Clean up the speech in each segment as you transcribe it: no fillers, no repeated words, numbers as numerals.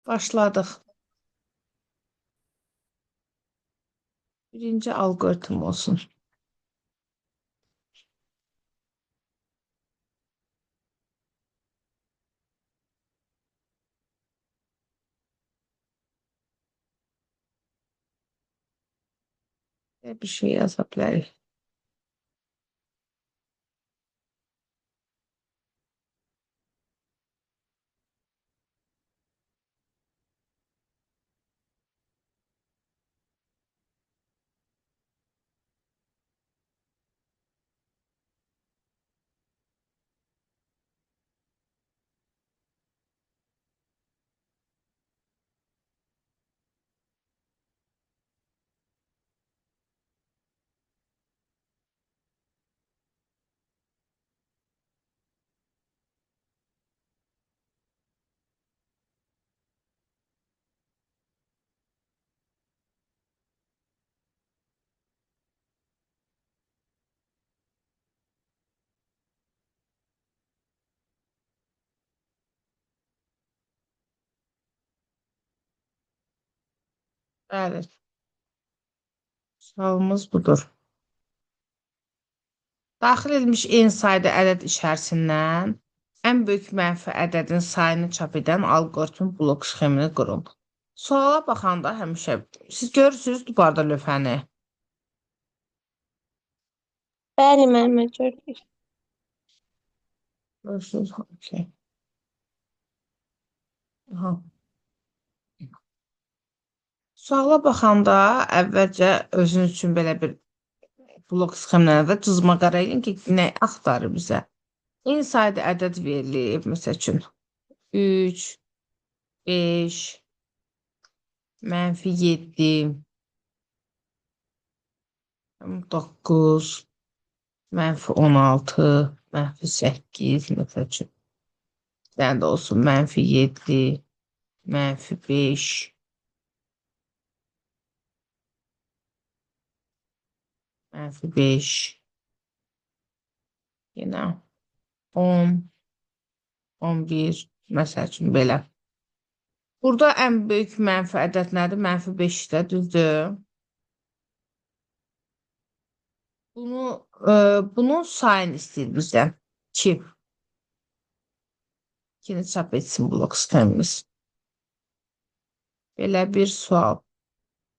Başladıq. Birinci alqoritm olsun. Bir şey yaza bilərik. Bəli, sualımız budur. Daxil edilmiş eyni sayda ədəd içərisindən ən böyük mənfi ədədin sayını çap edən alqoritm blok sxemini qurun. Suala baxanda həmişə siz görürsünüz bu barda lövhəni. Bəli, müəllimə gördük. Görürsünüz. Okay. Aha. Suala baxanda əvvəlcə özünüz üçün belə bir blok sxemlərdə cızma qara edin ki, nə axtarır bizə. Eyni sayda ədəd verilib, məsəl üçün 3, 5, -7, 9, -16, -8, məsəl üçün. Yəni də olsun, -7, -5, -5, yenə 10, 11, məsəl üçün belə. Burada ən böyük mənfi ədəd nədir? -5-də, düzdür? Bunun sayını istəyir bizdən. 2. 2-ni çap etsin blok sistemimiz. Belə bir sual.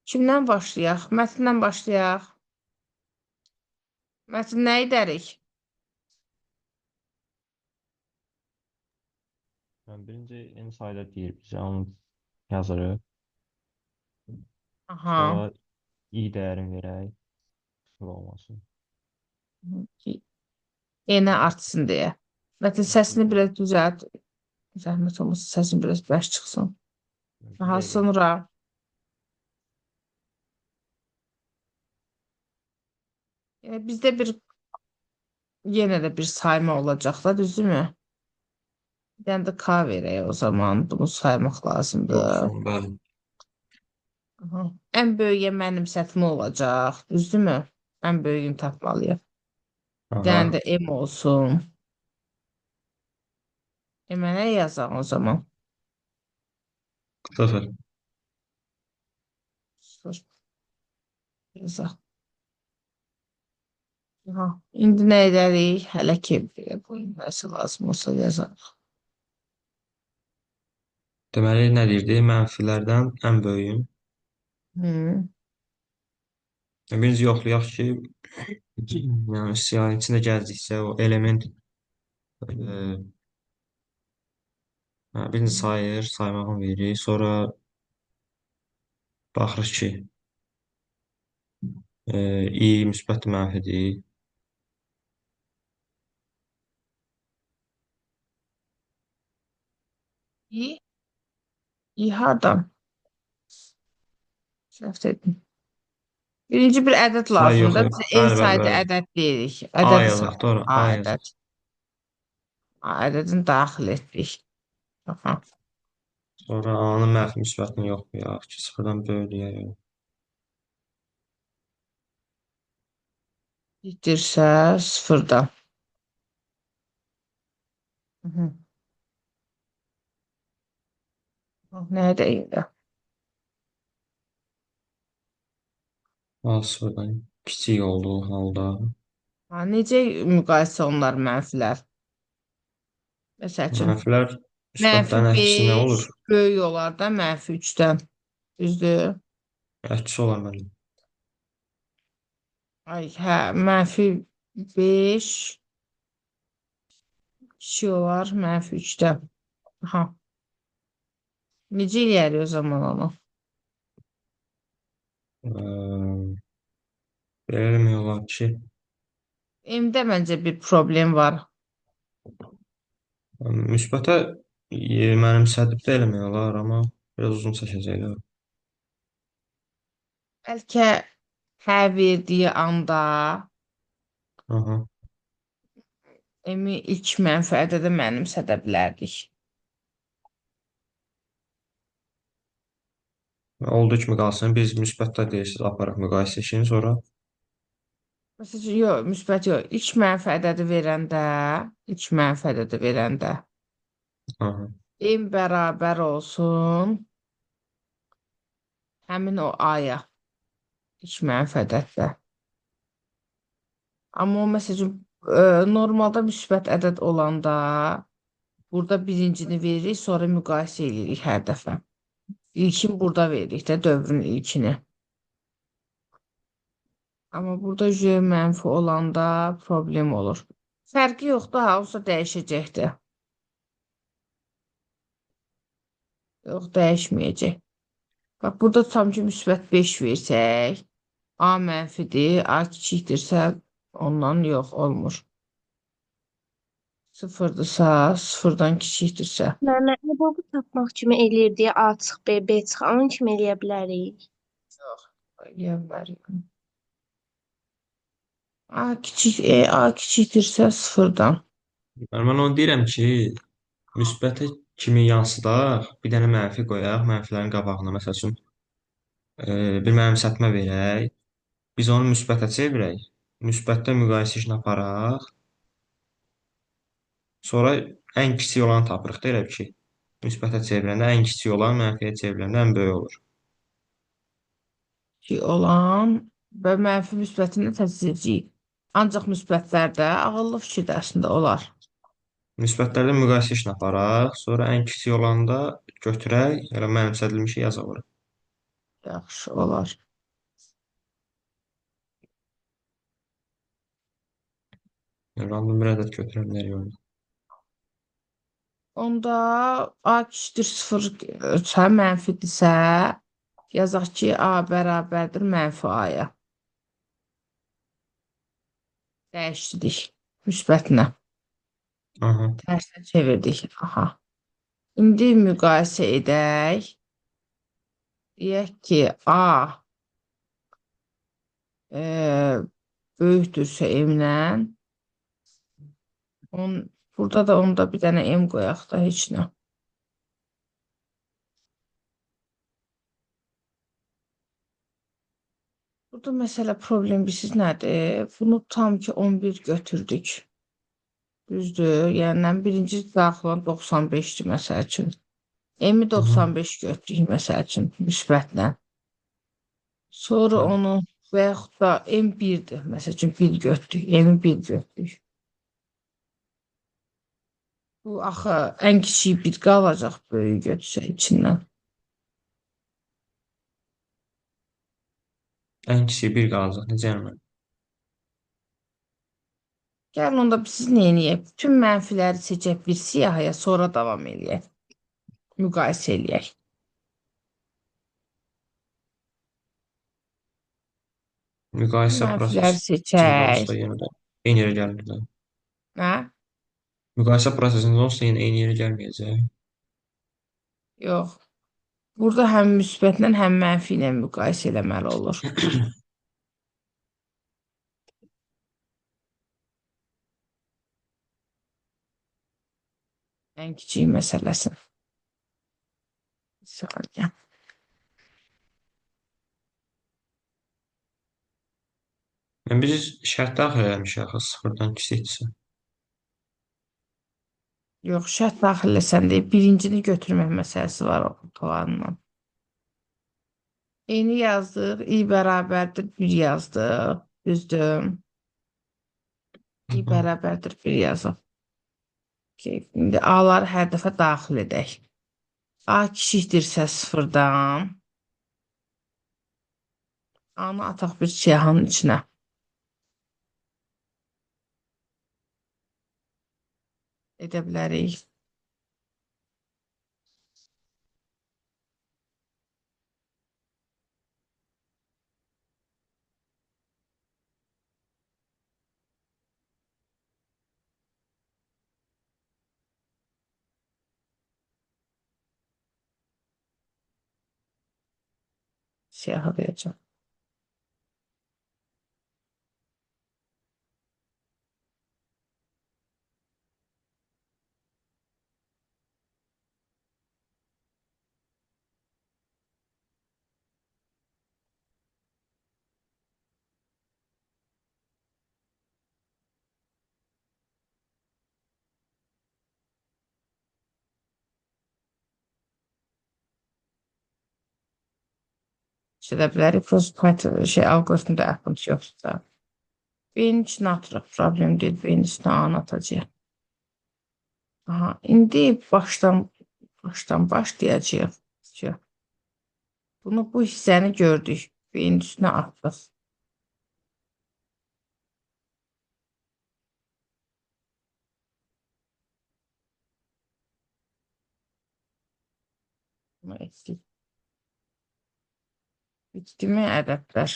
Kimdən başlayaq? Mətndən başlayaq. Mətn nə edərik? Birinci en sayıda deyir bizə, onu yazırıq. Aha. Sonra i dəyərini verək. Sıfır olmasın. Yenə artsın deyə. Mətn səsini biraz düzəlt. Zəhmət olmasa səsin biraz bəş çıxsın. Daha sonra bizdə yenə də bir sayma olacaq da, düzdürmü? Bir dənə də K verək o zaman. Bunu saymaq lazımdır. 90, bəli. Aha. Ən böyüyə mənimsətmə olacaq, düzdürmü? Ən böyüyünü tapmalıyıq. Bir dənə də M olsun. M-ə nə yazaq o zaman? 0. Yazaq. Aha. İndi nə edərik? Hələ ki, nəsə lazım olsa yazaq. Deməli, nə deyirdi? Mənfilərdən ən böyüyün. Birinci yoxlayaq ki, yəni siyahının içində gəzdikcə o element birinci sayır, saymağını verir. Sonra baxırıq ki, i müsbət mənfidir. İyi hardan? Səhv etdim. Birinci bir ədəd lazımdır. Biz en sayda ədəd deyirik. A yazaq, doğru. A yazaq. Ədəd. Ədədini daxil etdik. Aha. Sonra A-nın mənfi müsbətini yoxlayaq ki, sıfırdan böyüyək. Eşitdirsə sıfırdan. Nəyə deyirlər? A sıfırdan kiçik olduğu halda Ha, necə müqayisə onlar mənfilər? Məsəl üçün, mənfilər mənfi müsbətlərin əksi nə 5 olur? böyük olar da mənfi 3-dən. Düzdür? Əksi olar mənim. Ay, hə, mənfi 5 kiçik olar mənfi 3-dən. Ha, necə eləyərik o zaman onu? Belə eləmək olar ki, M-də məncə bir problem var. müsbətə mənimsədib də eləmək olar, amma biraz uzun çəkəcəklər. Bəlkə hə verdiyi anda Aha. M-i ilk mənfi ədədə mənimsədə bilərdik. Olduğu kimi qalsın. Biz müsbətdə deyirsiniz, aparaq müqayisə işini sonra. Məsələn, yox, müsbət yox. İlk mənfi ədədi verəndə, ilk mənfi ədədi verəndə Aha. M bərabər olsun həmin o aya ilk mənfi ədəddə. Amma o məsələn normalda müsbət ədəd olanda burada birincini veririk, sonra müqayisə edirik hər dəfə. İlkin burada veririk də dövrün ilkini. Amma burada j mənfi olanda problem olur. Fərqi yoxdur, ha, olsa dəyişəcəkdir. Yox, dəyişməyəcək. Bax, burada tutam ki, müsbət 5 versək, A mənfidir, A kiçikdirsə, ondan yox, olmur. Sıfırdırsa, sıfırdan kiçikdirsə. Məmməd bu tapmaq kimi eləyir deyə A çıx B, B çıx A kimi eləyə bilərik. Yox, eləmərik. A kiçikdirsə sıfırdan. Mən onu deyirəm ki, müsbətə kimi yansıdaq, bir dənə mənfi qoyaq, mənfilərin qabağına. Məsəl üçün, bir mənimsətmə verək. Biz onu müsbətə çevirək. Müsbətdə müqayisə işini aparaq. Sonra ən kiçik olanı tapırıq da elə ki, müsbətə çevirəndə ən kiçik olan mənfiyə çevriləndə ən böyük olur. Ki olan və mənfi müsbətini təzyiqləyik. Ancaq müsbətlərdə ağıllı fikir əslində olar. Müsbətlərdə müqayisə işini aparaq, sonra ən kiçik olanı da götürək, elə mənimsədilmişi yazaq ora. Yaxşı olar. Random bir ədəd götürəm, nereye olur? Onda A kiçikdir 0 mənfidirsə, yazaq ki, A bərabərdir mənfi A-ya. Dəyişdik müsbətinə. Aha. Tərsinə çevirdik. Aha. İndi müqayisə edək. Deyək ki, A böyükdürsə M-lə. Burada da onda bir dənə M qoyaq da heç nə. Burada məsələ problem bilirsiniz nədir? Bunu tam ki 11 götürdük. Düzdür? Yəni birinci daxil olan 95-dir məsəl üçün. M-i 95 götürdük məsəl üçün müsbətlə. Sonra Hə. onu və yaxud da M 1-dir. Məsəl üçün 1 götürdük. M-i 1 götürdük. Bu axı ən kiçik 1 qalacaq böyük götürsə içindən. Ən kiçik bir qalacaq. Necə yəni? Gəlin onda siz nə edək? Bütün mənfiləri seçək bir siyahıya, sonra davam eləyək. Müqayisə eləyək. Müqayisə Mənfiləri prosesində seçək. olsa yenə də eyni yerə gəlir də. Hə? Müqayisə prosesində olsa yenə eyni yerə gəlməyəcək. Yox. Burada həm müsbətlə, həm mənfi ilə müqayisə eləməli olur. Ən kiçik məsələsi. Bir saniyə. Biz şərt daxil eləmişik axı sıfırdan kiçikdirsə. Yox, şərt daxil etsən deyib, birincini götürmək məsələsi var o planla. Eyni yazdıq, i bərabərdir 1 yazdıq, düzdür. I bərabərdir 1 yazaq. Okay. İndi A-ları hər dəfə daxil edək. A kiçikdirsə sıfırdan. A-nı ataq bir siyahının içinə. Edə bilərik. Siyahı verəcəm. Edə bilərik. Prospect alqoritmdə əxlımız yoxsa. B-nin içinə atırıq. Problem deyil. B-nin içinə A-nı atacaq. Aha, indi başdan başlayacağıq. Bunu bu hissəni gördük. B-nin üstünə atdıq. Bunu etdik. Bitdimi ədədlər?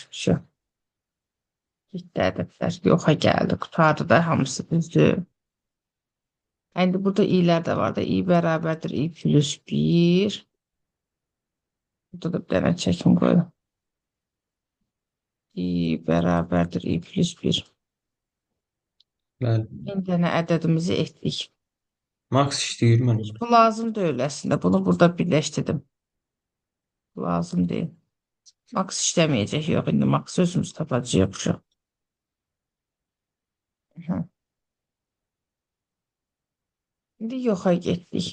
Bitdi ədədlər. Yoxa gəldi. Qutardı da hamısı düzdür. İndi burada i'lər də var da. I bərabərdir i plus 1. Burada da bir dənə çəkim qoyum. I bərabərdir i plus 1. Bəli. İndi dənə ədədimizi etdik. Max işləyir mənə. Bu lazım deyil əslində. Bunu burada birləşdirdim. Bu lazım deyil. Max işləməyəcək. Yox, indi Max özümüz tapacağıq. İndi yoxa getdik.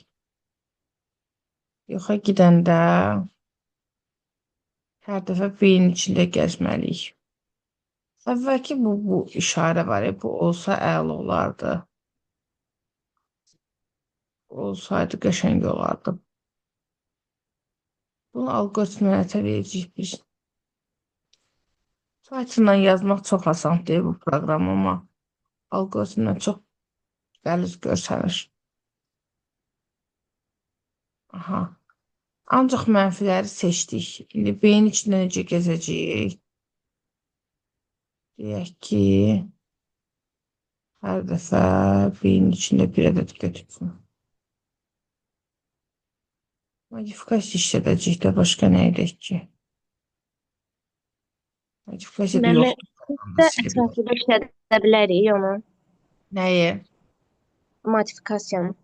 Yoxa gedəndə hər dəfə B-nin içində gəzməliyik. Əvvəlki bu işarə var ya, bu olsa əla olardı. Olsaydı qəşəng olardı. Bunu alqoritmə verəcəyik biz. Pythonla yazmaq çox asan deyil bu proqram, amma alqoritmlə çox qəliz görsənir. Aha. Ancaq mənfiləri seçdik. İndi B-nin içində necə gəzəcəyik? Deyək ki, hər dəfə B-nin içində bir ədəd götürsün. Modifikasiya işlədəcəyik də başqa nə edək ki? Modifikasiya da yoxdur. Ətraflı işlədə bilərik onu. Nəyi? Modifikasiyanı.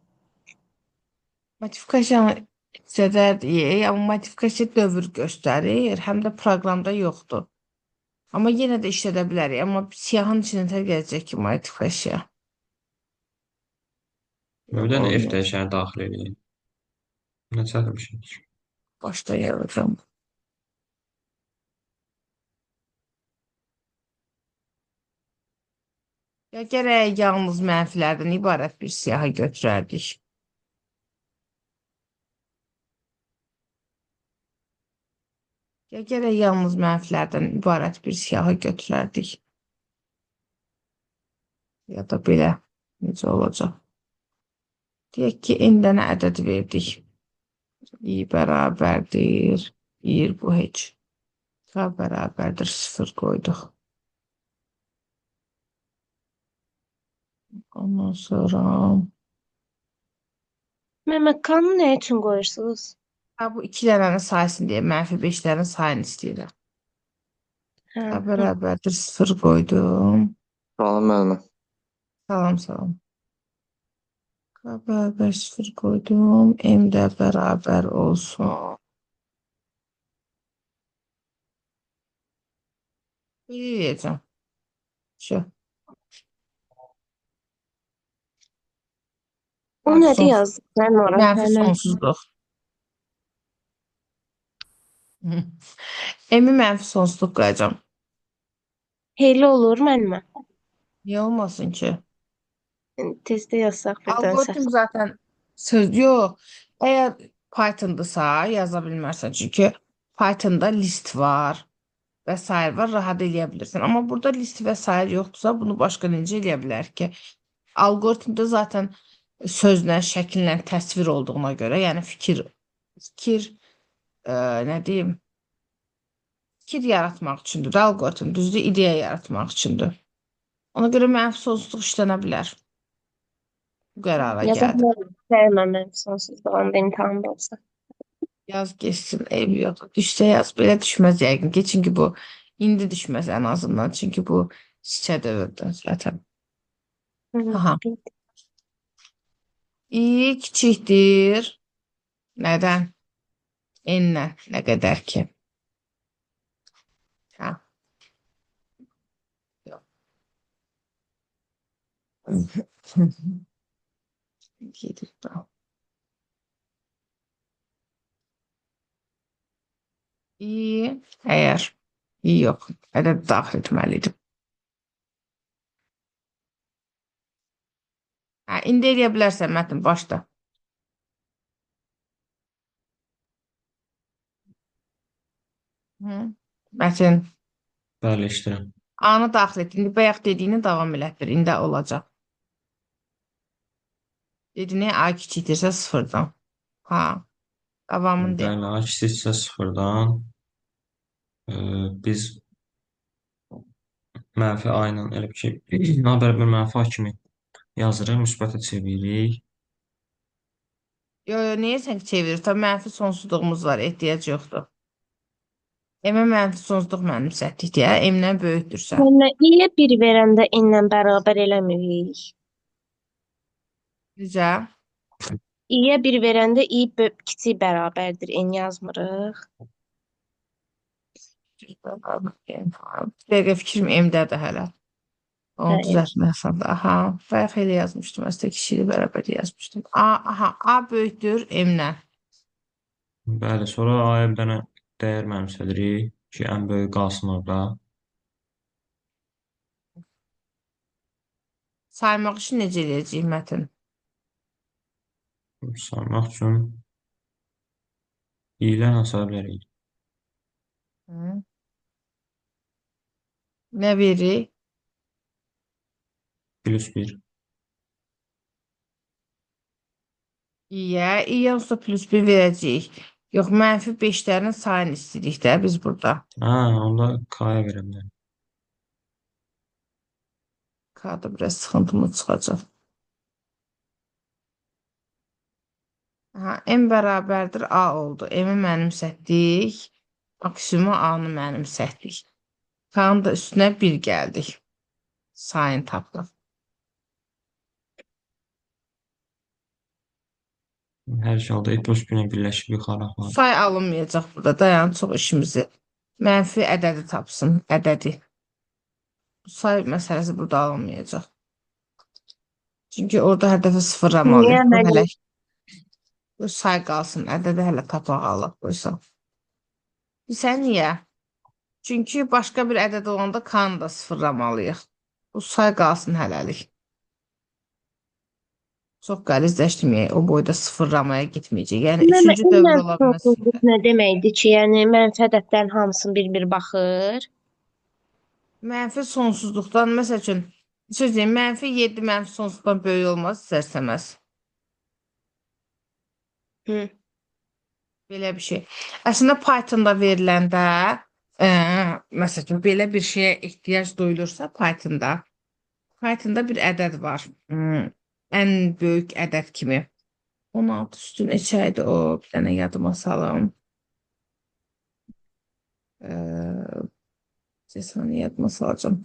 Modifikasiyanı istədərdik, amma modifikasiya dövr göstərir, həm də proqramda yoxdur. Amma yenə də işlədə bilərik, amma siyahın içində gələcək ki, modifikasiya. Bir dənə F dəyişəni daxil edeyim. Nə çətin bir şey. Başda yazacağım. Ya gərək yalnız mənfilərdən ibarət bir siyahı götürərdik. Ya gərək yalnız mənfilərdən ibarət bir siyahı götürərdik. Ya da belə necə olacaq? Deyək ki, n dənə ədəd verdik. I bərabərdir 1, bu heç. K bərabərdir 0 qoyduq. Ondan sonra... Mehmet Kanı nə üçün qoyursunuz? Bu 2 dənənin sayısını deyə, mənfi 5-lərin sayını istəyirəm. K bərabərdir 0 qoydum. Salam müəllimə. Salam. K bərabər 0 qoydum. M də bərabər olsun. Belə deyəcəm. O Mənfi nədir sonsuz. yazdı? Mən ora Mənfi hələ. sonsuzluq. Hı. Emi mənfi sonsuzluq qoyacağam. Heyli olur mənimə. Niyə olmasın ki? Tezdə yazsaq birdən Algoritm səhv. zaten söz yox. Əgər Python'dasa yaza bilmərsən. Çünki Python'da list var və sair var. Rahat eləyə bilirsən. Amma burada list və sair yoxdursa bunu başqa necə eləyə bilər ki? Algoritmdə zaten sözlə, şəkillə təsvir olduğuna görə, yəni fikir nə deyim, fikir yaratmaq üçündür də algoritm, düzdür, ideya yaratmaq üçündür. Ona görə mənfi sonsuzluq işlənə bilər. Bu qərara Yaza gəldim. bilərəm. Sevməm mən sonsuz olanda imtahanda olsa. Yaz geçsin, ev yox. Düşsə yaz, belə düşməz yəqin ki, çünki bu indi düşməz ən azından, çünki bu çiçək dövrüdür zaten. Hı, Aha. bildim. İ kiçikdir. Nədən? N-lə, nə qədər ki. Ha. Yox. Gedir daha. İ, əgər i yox, ədəd daxil etməliydim. Hə, indi eləyə bilərsən Mətin, başla. Hı. Mətin, Bəli, işləyirəm. A-nı daxil et. İndi bayaq dediyini davam elətdir. İndi olacaq. Dediyini A kiçikdirsə sıfırdan. Ha, davamını de. Bəli, A kiçiksə sıfırdan biz mənfi A ilə elə bir şey, nə bərabər mənfi A kimi yazırıq, müsbətə çeviririk. Yo, yo, niyə sən çevirirsən? Mənfi sonsuzluğumuz var, ehtiyac yoxdur. M-ə mənfi sonsuzluq mənimsətdik deyə, M-dən böyükdürsə. Mənə i-yə 1 verəndə n-lə bərabər eləmirik. Necə? i-yə 1 verəndə i kiçik bərabərdir n yazmırıq. Bir dəqiqə fikrim M-dədir hələ. Onu Hə, düzəltməsən də. Aha, bayaq elə yazmışdım. Əslində kişiyle bərabər yazmışdım. A, aha, A böyükdür M-lə. Bəli, sonra A-ya bir dənə dəyər mənimsədirik ki, ən böyük qalsın orada. Saymaq üçün necə eləyəcəyik Mətin? Saymaq üçün i ilə say bilərik. Hı? Nə verir? +1. İyə, İyə olsa +1 verəcəyik. Yox, mənfi 5-lərin sayını istəyirik də biz burada. Hə, onda K-ya verə bilərik. Kağıda biraz sıxıntımız çıxacaq. Aha, M bərabərdir A oldu. M-i mənimsətdik. Maksimumu A-nı mənimsətdik. K-nın da üstünə 1 gəldik. Sayını tapdıq. Hər iki halda +1 ilə birləşib yuxarı aparır. Say alınmayacaq burada. Dayan, çox işimizi. Mənfi ədədi tapsın. Ədədi. Say məsələsi burada alınmayacaq. Çünki orada hədəfi Niyə sıfırlamalıyıq. Bu mən hələ bu say qalsın. Ədədi hələ tapaq Allah qoysa. Sən niyə? Çünki başqa bir ədəd olanda K-nı da sıfırlamalıyıq. Bu say qalsın hələlik. Çox qəlizləşdirməyək. O boyda sıfırlamaya getməyəcək. Yəni Məmə üçüncü dövr ən ola sonsuzluq bilməsin. nə deməkdir ki, yəni mənfi ədədlərin hamısını bir-bir baxır. Mənfi sonsuzluqdan, məsəl üçün, söz deyim, mənfi 7 mənfi sonsuzluqdan böyük olmaz istərsəməz. Hı. Belə bir şey. Əslində Pythonda veriləndə, məsəl üçün, belə bir şeyə ehtiyac duyulursa Pythonda bir ədəd var. Ən böyük ədəd kimi. 16 üstü neçəydi o? Bir dənə yadıma salım. Saniyə yadıma salacağım.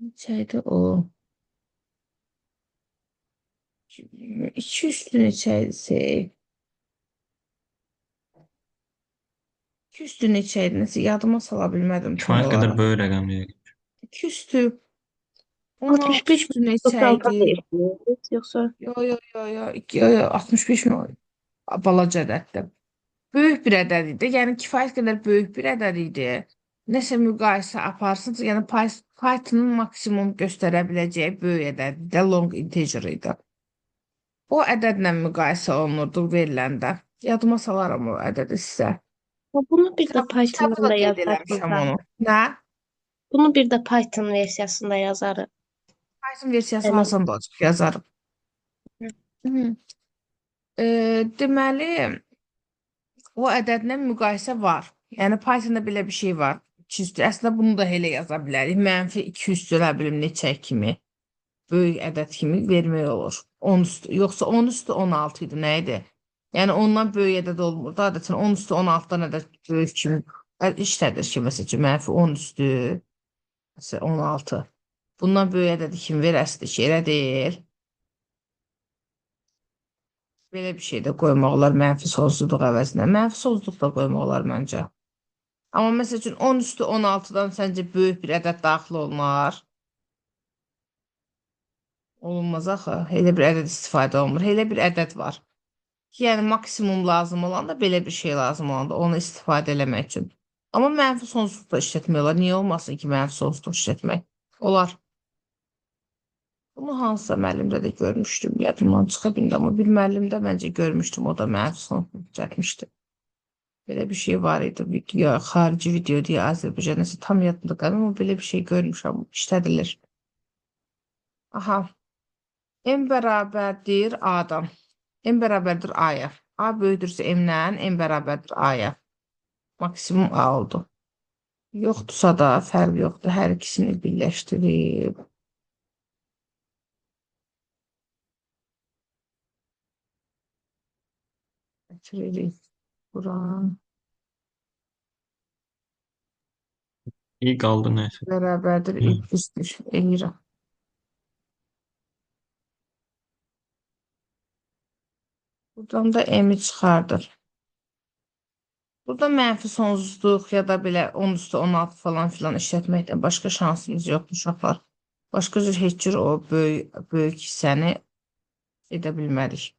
Neçəydi o? 2 üstü neçəydi? 2 üstü neçə idi? Nəsə yadıma sala bilmədim tam Kifayət qədər olaraq. böyük rəqəm deyil. 2 üstü 16 65 üstü neçə 96 idi? deyirsiniz, yoxsa Yo yo yo yo, yo, yo 65 mi? Balaca ədəddir. Böyük bir ədəd idi. Yəni kifayət qədər böyük bir ədəd idi. Nəsə müqayisə aparsınız, yəni Python-un maksimum göstərə biləcəyi böyük ədəd idi, long integer idi. O ədədlə müqayisə olunurdu veriləndə. Yadıma salaram o ədədi sizə. bunu bir də Kitabı Python-da da qeyd yazarıq eləmişəm da. onu. Nə? Bunu bir də Python versiyasında yazarıq. Python versiyası Elə. hansında olacaq yazarım. Hı. Deməli, o ədədlə müqayisə var. Yəni Pythonda belə bir şey var. 2 üstü. Əslində bunu da elə yaza bilərik. Mənfi 2 üstü nə bilim neçə kimi. Böyük ədəd kimi vermək olur. 10 üstü. Yoxsa 10 üstü 16 idi. Nə idi? Yəni ondan böyük ədəd olmurdu. Adətən 10 üstü 16-dan ədəd böyük kimi işlədir ki, məsələn, mənfi 10 üstü məsələn, 16. Bundan böyük ədədi kimi verəsidir ki, elə deyil. Belə bir şey də qoymaq olar mənfi sonsuzluq əvəzinə. Mənfi sonsuzluq da qoymaq olar məncə. Amma məsəl üçün 10 üstü 16-dan səncə böyük bir ədəd daxil olunar? Olunmaz axı. Elə bir ədəd istifadə olunmur. Elə bir ədəd var. Ki, yəni maksimum lazım olanda belə bir şey lazım olanda onu istifadə eləmək üçün. Amma mənfi sonsuzluq da işlətmək olar. Niyə olmasın ki, mənfi sonsuzluq işlətmək? Olar. Bunu hansısa müəllimdə də görmüşdüm. Yadımdan çıxa bildi, amma bir müəllimdə məncə görmüşdüm. O da mənfi sonsuzluq işlətmişdi. Belə bir şey var idi. Video, xarici video deyə Azərbaycan nəsə tam yadımda qalmır, amma belə bir şey görmüşəm. İşlədilir. Aha. M bərabərdir A-dan. M bərabərdir A-ya. A böyüdürsə M-dən, M bərabərdir A-ya. Maksimum A oldu. Yoxdursa da fərq yoxdur. Hər ikisini birləşdirib. Getiririk bura. İyi qaldı nəysə. Bərabərdir Hı. 71. Eləyirəm. Buradan da M-i çıxardır. Burada mənfi sonsuzluq ya da belə 10 üstü 16 falan filan işlətməkdən başqa şansımız yoxdur uşaqlar. Başqa cür heç cür o böyük hissəni edə bilmərik.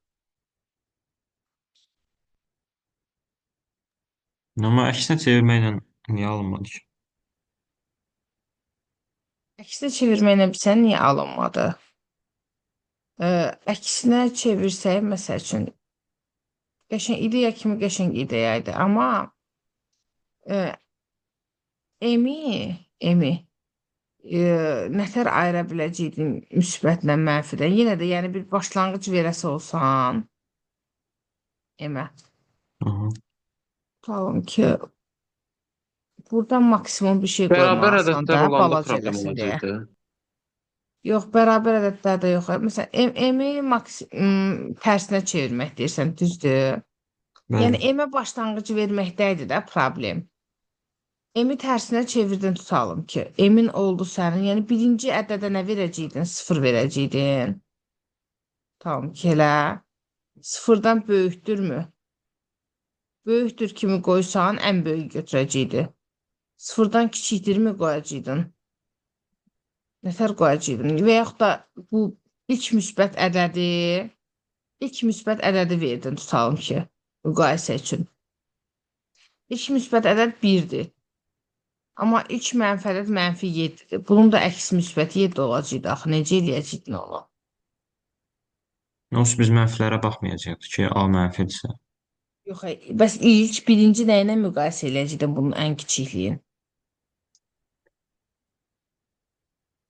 Amma əksinə çevirməklə niyə alınmadı ki? Əksinə çevirməklə bilsən niyə alınmadı? Əksinə çevirsək, məsəl üçün, qəşəng ideya kimi qəşəng ideya idi. Amma emi nətər ayıra biləcəydin müsbətlə mənfidən? Yenə də yəni bir başlanğıc verəsi olsan emə. Aha. Tutalım ki, buradan maksimum bir şey Bərabər qoymalısan ədədlər da, olanda balaca problem eləsin deyə. olacaqdı. Yox, bərabər ədədlərdə yox. Məsələn, m-i tərsinə çevirmək deyirsən, düzdür? Yəni Bəli. M-ə başlanğıc verməkdə idi də problem. M-i tərsinə çevirdin tutalım ki, M-in oldu sənin. Yəni birinci ədədə nə verəcəydin? 0 verəcəydin. Tamam ki, elə. 0-dan böyükdürmü? Böyükdür kimi qoysan ən böyük götürəcəkdi. 0-dan kiçikdirmi qoyacaqdın? Nətər qoyacaqdın? Və yaxud da bu ilk müsbət ədədi verdin tutalım ki, müqayisə üçün. İlk müsbət ədəd 1-dir. Amma ilk mənfi ədəd mənfi 7-dir. Bunun da əks müsbət 7 olacaqdı. Axı necə eləyəcəkdin onu? Onsuz biz mənfilərə baxmayacaqdı ki, A mənfidirsə. Yox, bəs ilk birinci nə ilə müqayisə eləyəcəkdin bunun ən kiçikliyin?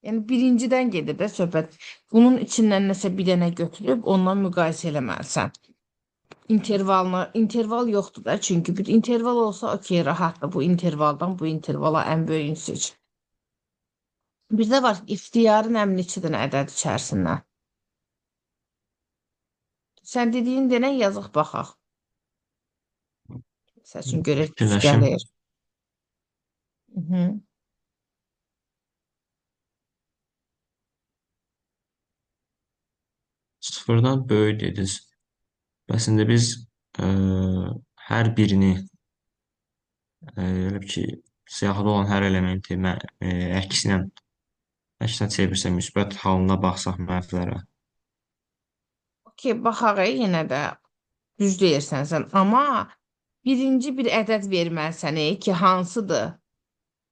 Yəni birincidən gedir də söhbət. Bunun içindən nəsə bir dənə götürüb ondan müqayisə eləməlisən. İnterval yoxdur da, çünki bir interval olsa okey, rahatdır. Bu intervaldan bu intervala ən böyüyünü seç. Bir də var, ixtiyarın ən neçə dənə ədəd içərisindən. Sən dediyin denən yazıq baxaq. Məsəl üçün görək düz Fikirləşim. gəlir. Hı. Sıfırdan böyük dediniz. Bəs indi biz hər birini Elə bil ki, siyahıda olan hər elementi əksinə çevirsək müsbət halına baxsaq mənfilərə. Okey, baxaq yenə də düz deyirsən sən. Amma birinci bir ədəd verməlisən ki, hansıdır?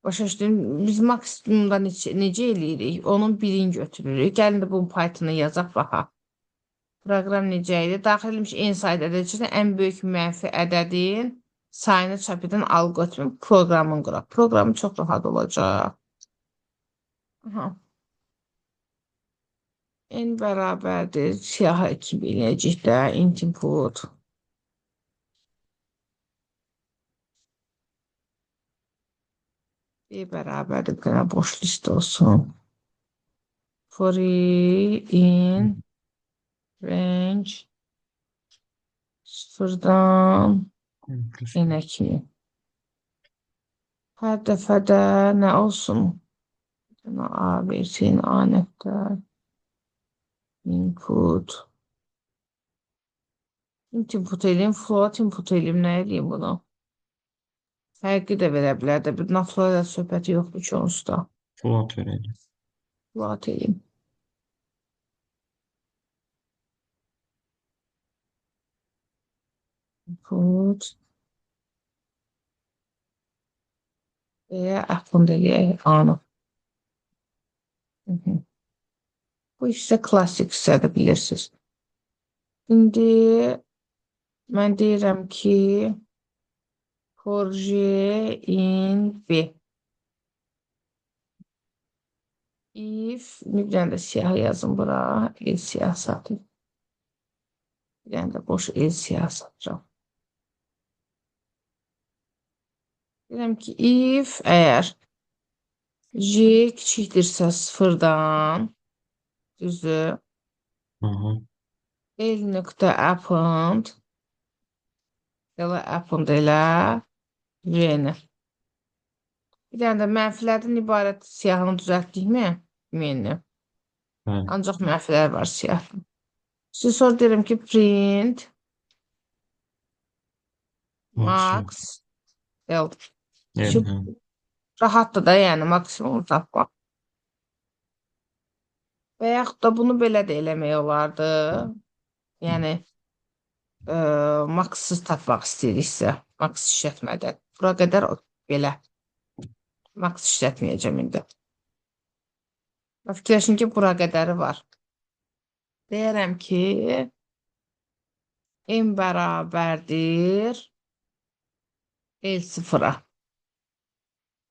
Başa düşdün? Biz maksimumda necə eləyirik? Onun birini götürürük. Gəlin də bu Python-a yazaq baxaq. Proqram necə idi? Daxil edilmiş en sayda ədəd ən böyük mənfi ədədin sayını çap edən alqoritm proqramını quraq. Proqramı çox rahat olacaq. Aha. N bərabərdir. Siyahı kimi eləyəcək də. Int input. B bərabərdir. Bir dənə boş list olsun. For in range sıfırdan n-ə kimi. Hər dəfə də nə olsun? A versin, A nöqtə. Input. Input eləyim, float input eləyim, nə eləyim bunu? Fərqi də verə bilər də, bir float söhbəti yoxdur ki, onsuz da. Float verəcək. Float eləyim. Input. Və append eləyək anı. Bu isə klassik hissədə bilirsiniz. İndi mən deyirəm ki, for J in B. If, bir dənə də siyah yazın bura, el siyah satayım. Bir dənə də boş el siyah satacağım. Deyirəm ki, if əgər J kiçikdirsə sıfırdan, düzdür, el nöqtə append, elə append elə J-ni. Bir dənə də mənfilərdən ibarət siyahını düzəltdikmi? Menü. Ancaq mənfilər var siyahda. Sonra deyirəm ki, print max L. Rahatdır da, yəni maksimum tapmaq. Və yaxud da bunu belə də eləmək olardı. Yəni maxsız tapmaq istəyiriksə, max işlətmədən. Bura qədər belə. Max işlətməyəcəm indi. Fikirləşin ki, bura qədəri var. Deyərəm ki, n bərabərdir el sıfıra.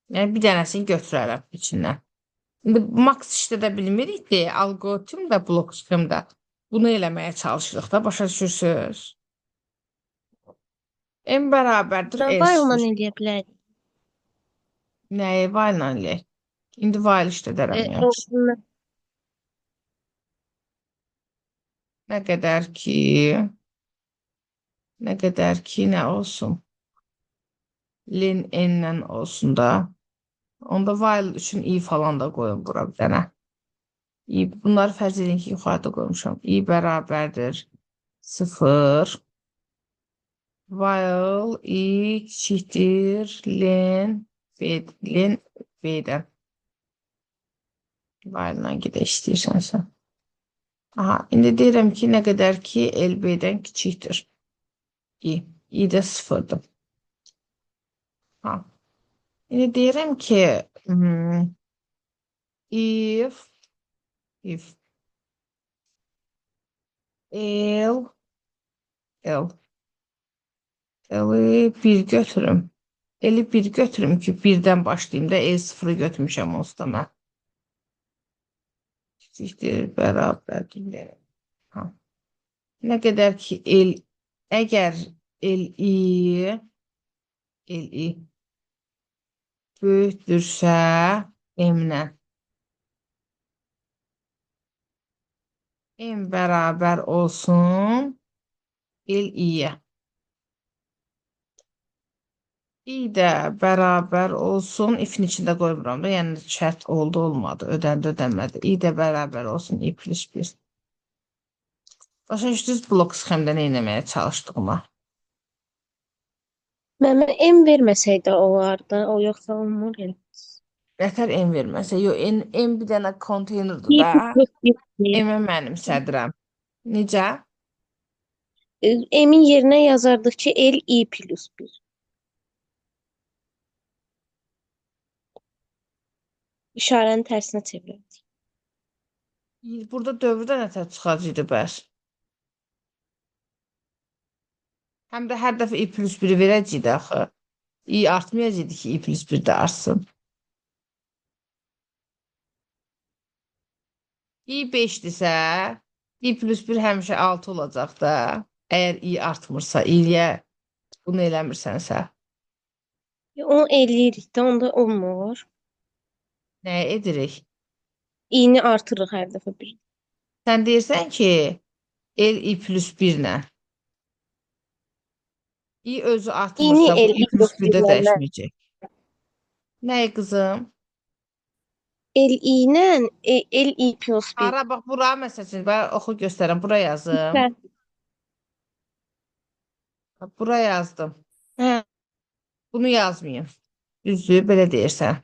Yəni, bir dənəsini götürərəm içindən. İndi max işlədə bilmirik deyə, algoritm də, blok sistemdə bunu eləməyə çalışırıq da, başa düşürsünüz. N bərabərdir el Var sıfır. ondan eləyə bilərik. Nəyi while ilə eləyək? İndi while işlədərəm ya. Nə qədər ki, nə olsun? Len n-lə olsun da. Onda while üçün i falan da qoyun bura bir dənə. Bunları fərz edin ki, yuxarıda qoymuşam. I bərabərdir 0. While i kiçikdir len b-dən. While-la gedə istəyirsənsə. Aha, indi deyirəm ki, nə qədər ki, l-b-dən kiçikdir. I də 0-dır. Ha. İndi deyirəm ki, if L-i bir götürüm. L-i bir götürüm ki, birdən başlayayım da, L0'ı götürmüşəm onsuz da mən. Kiçikdir, bərabərdir. Nə qədər ki, əgər L-i böyükdürsə m-lə. M bərabər olsun l-i-yə. I də bərabər olsun, if-in içində qoymuram da, yəni şərt oldu, olmadı, ödəndi, ödənmədi. I də bərabər olsun i plus 1. Başa düşdünüz blok sxemdə nə eləməyə çalışdığıma? Mənə M verməsəydi olardı. O yoxsa olmur yəni. Nətər en verməsə? Yo, en bir dənə konteynerdir İ da. plus bir. M-i mənimsədirəm. Necə? M-in yerinə yazardıq ki, L I plus 1. İşarəni tərsinə çevirərdik. Burada dövrdə nətər çıxacaqdı bəs? Həm də hər dəfə i plus 1-i verəcəkdi axı. İ artmayacaqdı ki, i plus 1 də artsın. İ 5-dirsə, i plus 1 həmişə 6 olacaq da. Əgər i artmırsa, i'yə bunu eləmirsənsə. Onu eləyirik də, onda olmur. Nə edirik? İ-ni artırırıq hər dəfə bir. Sən deyirsən ki, L i plus 1 ilə. İ özü İ-ni artmırsa, bu L i I plus plus 1-də 1-lə dəyişməyəcək. Nə qızım? L I ilə L I plus 1. Ara bax, bura məsəl üçün, mən oxu göstərəm, bura yazım. Bura yazdım. Hə, Bunu yazmayayım. Düzdür, belə deyirsən.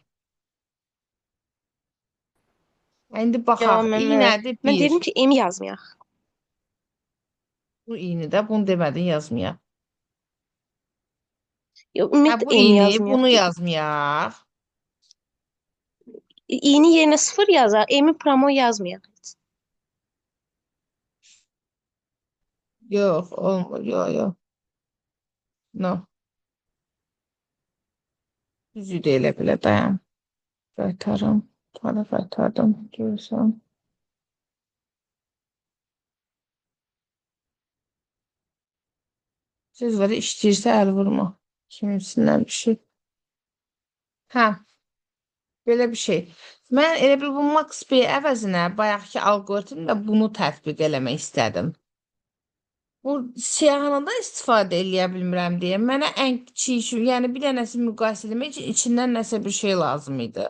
İndi baxaq. mən, İ nədir? mən 1. dedim ki, M yazmayaq. Bu i'ni də bunu demədin yazmayaq. Yox, Hə, ümumiyyətlə bu M i'ni yazmayaq. bunu yazmayaq. İ-ni yerinə 0 yazaq, M-i promo yazmayaq. Yox, olmur. Yox, yox. No. Düzü də elə belə dayan. Qaytarım. Para qaytardım. Görürsən. Söz var, işləyirsə əl vurma. Kimisindən bir şey. Hə, belə bir şey. Mən elə bil bu Max Pay əvəzinə bayaqki alqoritmlə bunu tətbiq eləmək istədim. Bu siyahını da istifadə eləyə bilmirəm deyə mənə ən kiçik, yəni bir dənəsi müqayisə etmək üçün içindən nəsə bir şey lazım idi.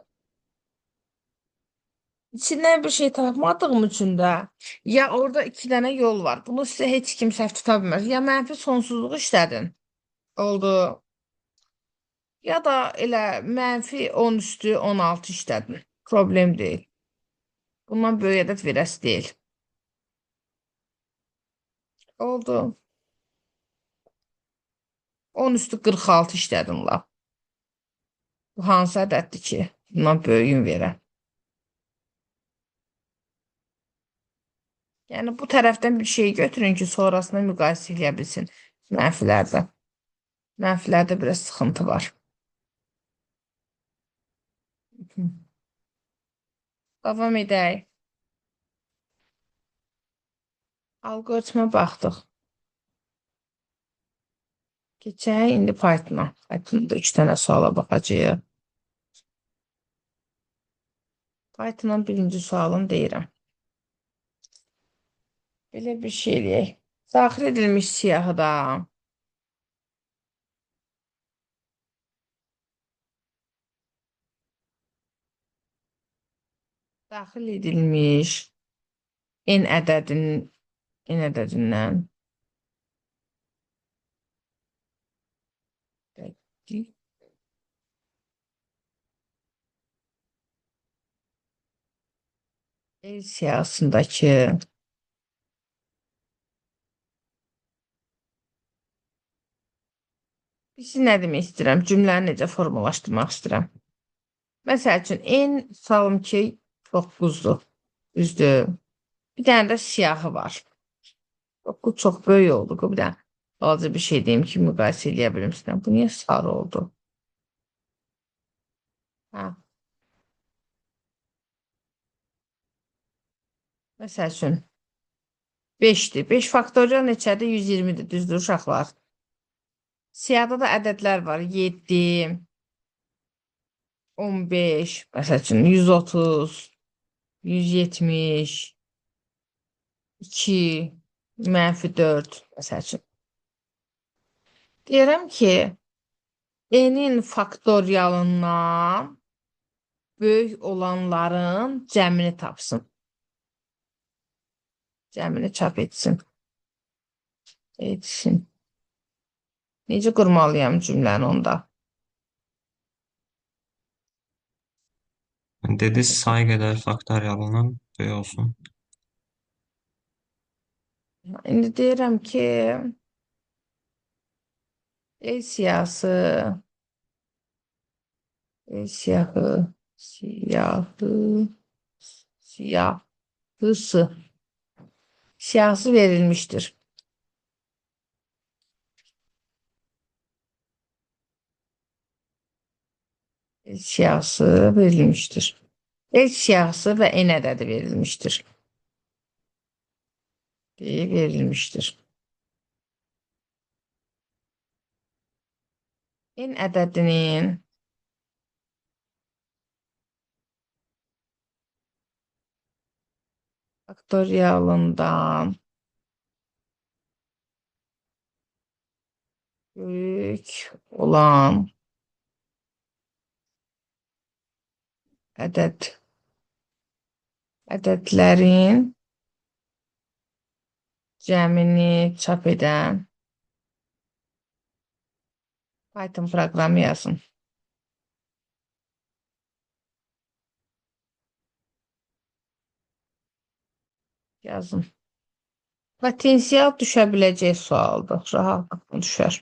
İçindən bir şey tapmadığım üçün də ya orada 2 dənə yol var. Bunu sizə heç kim səhv tuta bilməz. Ya mənfi sonsuzluq işlədin. Oldu. Ya da elə mənfi 10 üstü 16 işlədin. Problem deyil. Bundan böyük ədəd verəsi deyil. Oldu. 10 üstü 46 işlədim la. Bu hansı ədəddir ki? Bundan böyüyün verən. Yəni bu tərəfdən bir şey götürün ki, sonrasında müqayisə edə bilsin mənfilərdə. Mənfilərdə biraz sıxıntı var. Davam edək. Alqoritmə baxdıq. Keçək indi Python-a. Python-da 3 dənə suala baxacağıq. Python-un birinci sualını deyirəm. Belə bir şey eləyək. Daxil edilmiş siyahıda daxil edilmiş n ədədindən L siyahısındakı nə demək istəyirəm? Cümləni necə formalaşdırmaq istəyirəm? Məsəl üçün, n tutalım ki, 9-dur. Düzdür. Bir dənə də siyahı var. 9 çox böyük oldu. Bir dənə balaca bir şey deyim ki, müqayisə edə bilmirsən. Bu niyə sarı oldu? Hə. Məsəl üçün, 5-dir. 5 faktorial neçədir? 120-dir. Düzdür, uşaqlar. Siyahıda da ədədlər var. 7, 15, məsəl üçün 130, 170, 2, -4, məsəl üçün. Deyirəm ki, n-in faktorialından böyük olanların cəmini tapsın. Cəmini çap etsin. Necə qurmalıyam cümləni onda? Dedi sayı qədər faktorialının böyük olsun. İndi deyirəm ki, el siyahısı, el siyahı, siyahı, siyahısı, siyahısı verilmiştir. El siyahısı verilmiştir. El siyahısı ve en ədədi verilmiştir. Verilmiştir. En ədədinin faktorialından büyük olan ədədlərin cəmini çap edən Python proqramı yazın. Yazın. Potensial düşə biləcək sualdır. Rahatlıqla düşər.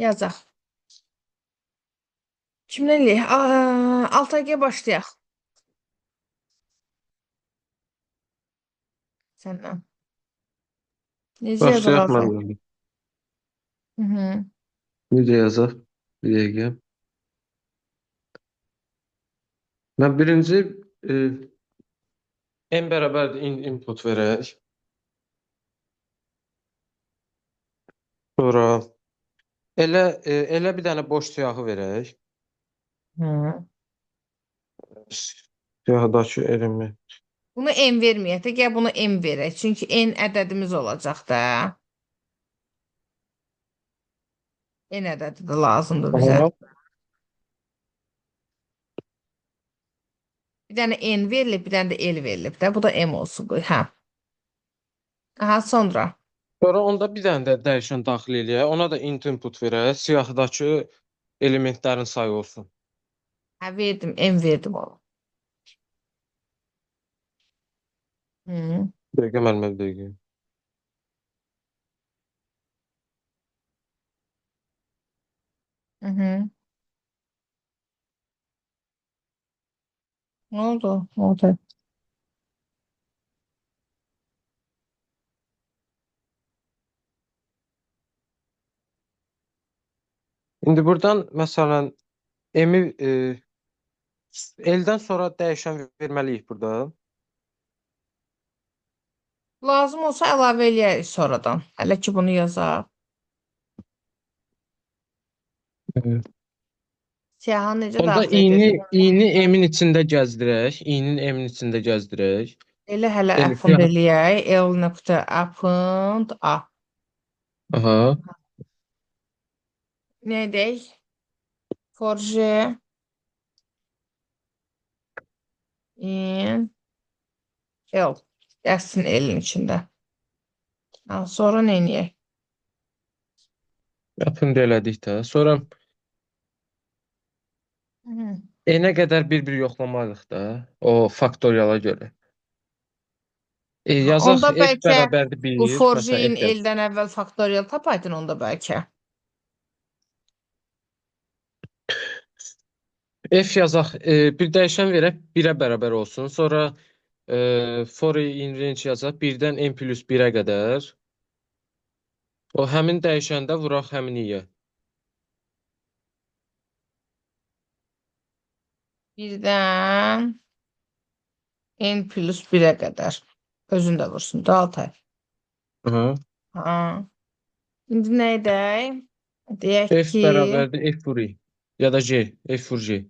Yazaq. Kimdən eləyək? Altay'a başlayaq. Səndən. Necə yazaq Başlayaq Altay? məndən. Hı -hı. Necə yazaq? Bir dəqiqə. Mən birinci n bərabərdir input verək. Sonra elə bir dənə boş siyahı verək. Hı. Siyahıdakı elimi. Bunu n verməyək də, gəl bunu n verək. Çünki n ədədimiz olacaq da. N ədədi də lazımdır bizə. Aha. Bir dənə n verilib, bir dənə də l verilib də. Bu da m olsun. Hə. Aha, sonra. Sonra onda bir dənə də dəyişən daxil eləyək. Ona da int input verək. Siyahıdakı elementlərin sayı olsun. Hə, verdim, m verdim onu. Hı. Bir dəqiqə müəllimə bir dəqiqə. Hı -hı. Ne oldu? Ne oldu? İndi buradan məsələn m-i eldən sonra dəyişən verməliyik burada. Lazım olsa əlavə eləyərik sonradan. Hələ ki bunu yazaq. Siyahını necə Onda daxil edəcək? i-ni m-in içində gəzdirək. i-nin m-in içində gəzdirək. Elə hələ Elə append siyahı. eləyək. L.append a. Aha. Nə edək? For j in L. Gəlsin L-in içində. Ha, sonra nə edək? Append elədik də. Sonra n-ə qədər bir-bir yoxlamalıyıq da. O faktoriala görə. Yazaq Onda f bəlkə bərabərdir bu 1. for Məsələn j-in f yaz. L-dən əvvəl faktorial tapaydın onda bəlkə. F yazaq. Bir dəyişən verək 1-ə bərabər olsun. Sonra for in range yazaq 1-dən n plus 1-ə qədər. O həmin dəyişəndə vuraq həmin i-yə. Birdən n plus 1-ə qədər. Özün də vursun. Da Altay. Aha. Ha. İndi nə edək? Deyək F ki bərabərdir f vur i. Ya da j. F vur j.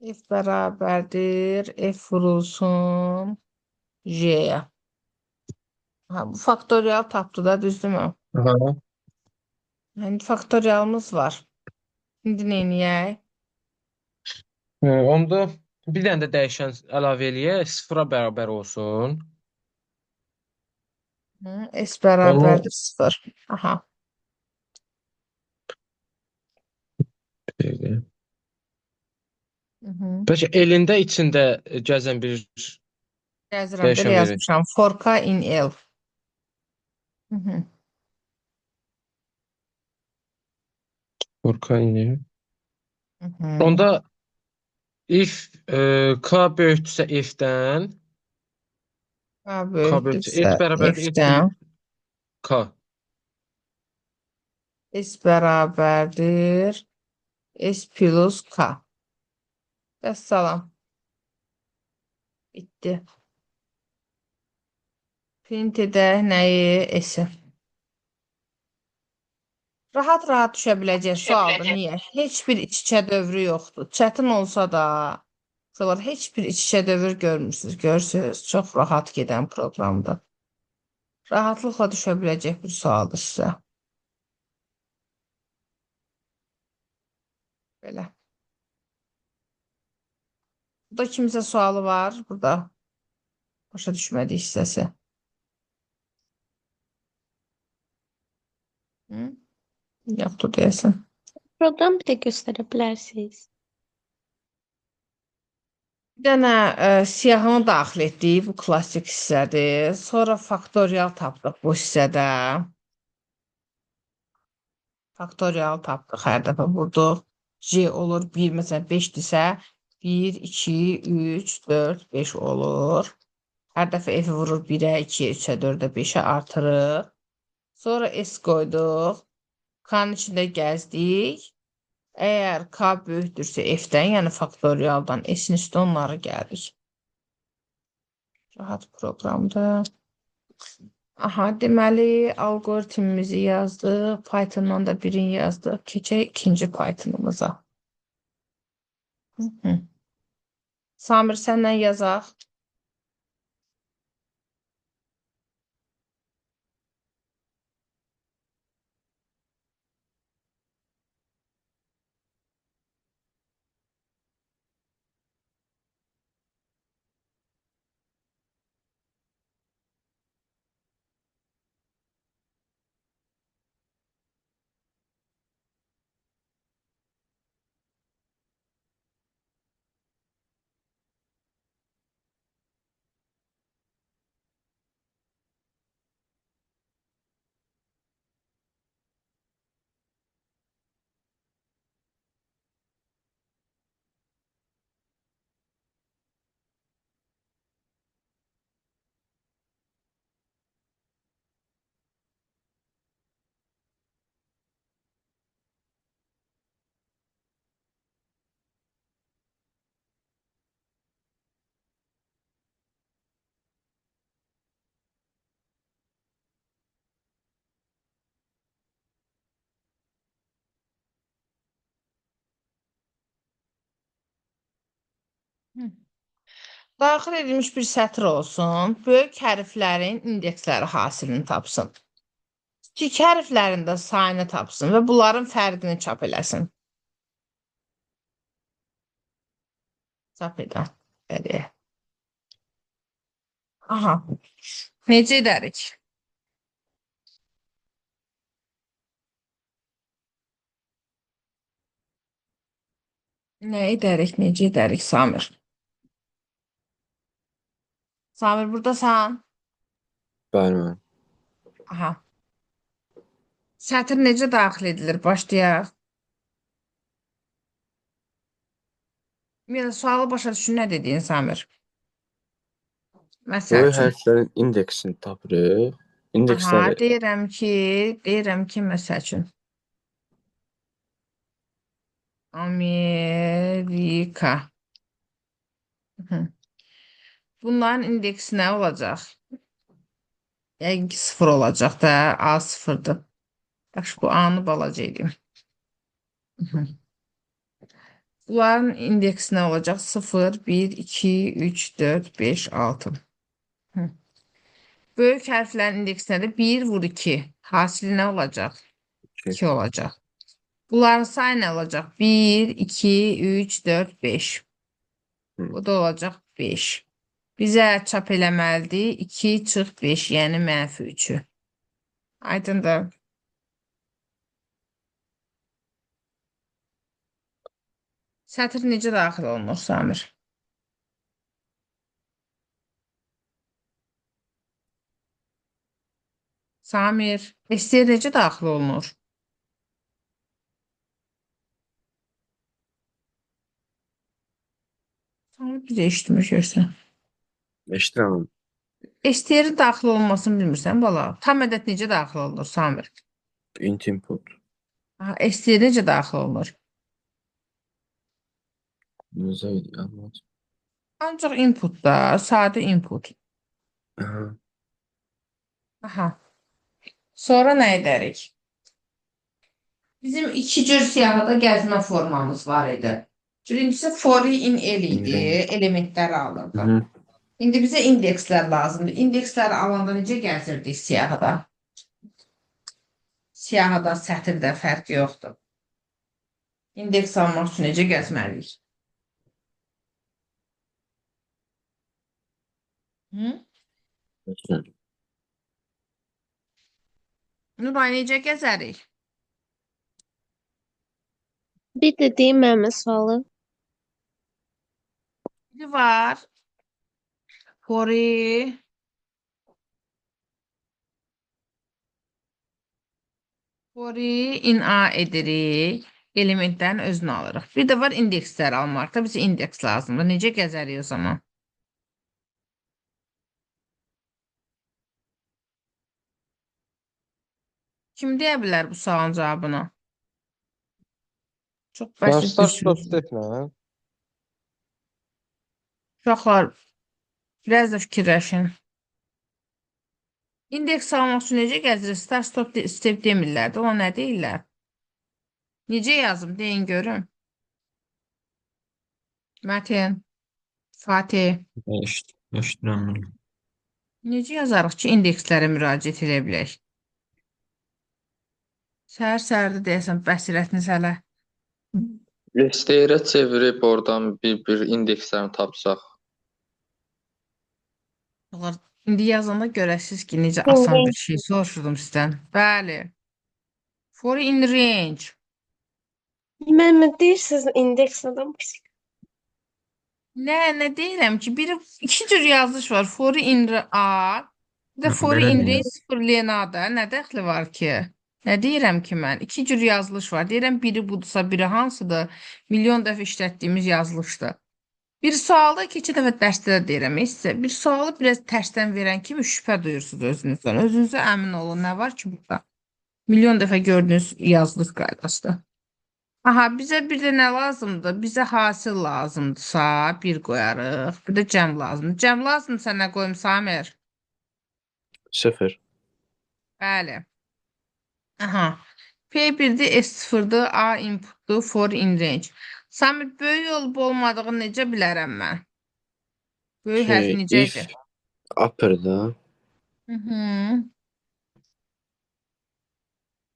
F bərabərdir. F vurulsun J-yə. Ha, bu faktorial tapdı da, düzdürmü? Aha. İndi faktorialımız var. İndi nə edək? Onda bir dənə də dəyişən əlavə eləyək. 0-a bərabər olsun. S bərabərdir 0. Aha. Peki elində içində gəzən bir Gəzirəm, belə dəyişən verir. yazmışam. 4K in L. Hı -hı. Orkayını. Hı -hı. Onda if k böyükdürsə f-dən, K k böyükdürsə böyükdürsə f bərabərdir f F-dən k. S bərabərdir S plus K. Vəssalam. Bitdi. Print edək nəyi? S-i. Rahat-rahat düşə biləcək sualdır. Niyə? Heç bir iç-içə dövrü yoxdur. Çətin olsa da heç bir iç-içə dövr görmürsünüz. Görürsünüz. Çox rahat gedən proqramdır. Rahatlıqla düşə biləcək bir sualdır sizə. Belə. Burada kimsə sualı var. Burada başa düşmədik hissəsi. Hı? Yoxdur deyəsən. Proqram bir də göstərə bilərsiniz. Bir dənə siyahını daxil etdik. Bu klassik hissədir. Sonra faktorial tapdıq bu hissədə. Faktorial tapdıq. Hər dəfə vurduq. J olur 1, məsələn 5-dirsə 1, 2, 3, 4, 5 olur. Hər dəfə F vurur 1-ə, 2-yə, 3-ə, 4-ə, 5-ə artırır. Sonra S qoyduq. K-nın içində gəzdik. Əgər K böyükdürsə F-dən, yəni faktorialdan S-in üstə onları gəlirik. Rahat proqramdır. Aha, deməli, algoritmimizi yazdıq. Pythondan da birini yazdıq. Keçək ikinci Pythonımıza. Samir, səndən yazaq. Daxil edilmiş bir sətr olsun. Böyük hərflərin indeksləri hasilini tapsın. Kiçik hərflərin də sayını tapsın və bunların fərqini çap eləsin. Çap edən. Belə. Aha. Necə edərik? Nə edərik, necə edərik Samir? Samir, buradasan? Bəli, bəli. Aha. Sətr necə daxil edilir? Başlayaq. Sualı başa düşün, nə dediyin Samir? Məsəl Böyük üçün. hərflərin indeksini tapırıq. Aha, İndeksləri deyirəm ki, məsəl üçün. Amerika. Bunların indeksi nə olacaq? Yəqin ki, 0 olacaq da, A 0-dır. Yaxşı, bu A-nı balaca edeyim. Bunların indeksi nə olacaq? 0, 1, 2, 3, 4, 5, 6. Böyük hərflərin indeksi nədir? 1 vur 2. Hasili nə olacaq? 2 olacaq. Bunların sayı nə olacaq? 1, 2, 3, 4, 5. Bu da olacaq 5. Bizə çap eləməlidir 2 çıx 5, yəni -3-ü. Aydındır. Sətr necə daxil olunur, Samir? Samir, STR necə daxil olunur? Samir bizə eşitmir görsən. Eşidirəm. STR-in daxil olunmasını bilmirsən, bala. Tam ədəd necə daxil olunur, Samir? Int input. Aha, STR necə daxil olunur? Necə idi? Anladım. Ancaq inputda, sadə input. Aha. Aha. Sonra nə edərik? Bizim iki cür siyahıda gəzmə formamız var idi. Birincisi for in L idi, elementləri alırdı. Hı. İndi bizə indekslər lazımdır. İndeksləri alanda necə gəzirdik siyahıda? Siyahıda, sətirdə fərq yoxdur. İndeks almaq üçün necə gəzməliyik? Hı? Nuray, necə gəzərik? Bir də deyim mənim sualı. Biri var. For in A edirik. Elementlərin özünü alırıq. Bir də var indeksləri almaqda. Bizə indeks lazımdır. Necə gəzərik o zaman? Kim deyə bilər bu sualın cavabını? Çox bəsit bir Start stop sözdür. steplə. Uşaqlar, biraz da fikirləşin. İndeks almaq üçün necə gəzirik? Start stop step demirlər də. Ona nə deyirlər? Necə yazım? Deyin görüm. Mətin, Fatih. Eşidirəm. Necə yazarıq ki, indekslərə müraciət edə bilək? Səhər-səhərdə deyəsən bəsirətiniz hələ. STR-ə çevirib oradan bir indekslərini tapsaq. Uşaqlar, İndi yazanda görəsiniz ki, necə asan bir şey soruşdum sizdən. Bəli. For in range. Mən deyirsiniz indeks adam pis. Nə deyirəm ki, iki cür yazılış var. For in A, bir də for Belə in deyim. range sıfırlayan A-da. Nə dəxli var ki? Nə deyirəm ki mən? İki cür yazılış var. Deyirəm biri budursa, biri hansıdır? Milyon dəfə işlətdiyimiz yazılışdır. Bir sualda keçən dəfə dərsdə də deyirəm sizə. Bir sualı biraz tərsdən verən kimi şübhə duyursunuz özünüzdən. Özünüzə əmin olun. Nə var ki burada? Milyon dəfə gördüyünüz yazılış qaydasıdır. Aha, bizə bir də nə lazımdır? Bizə hasil lazımdırsa bir qoyarıq. Bir də cəm lazımdır. Cəm lazımdırsa nə qoyum Samir? 0. Bəli. Aha. P1-dir, S0-dır, A inputdur, for in range. Samir, böyük olub olmadığını necə bilərəm mən? Böyük hərfi necə If idi? upper'da. Hı hı.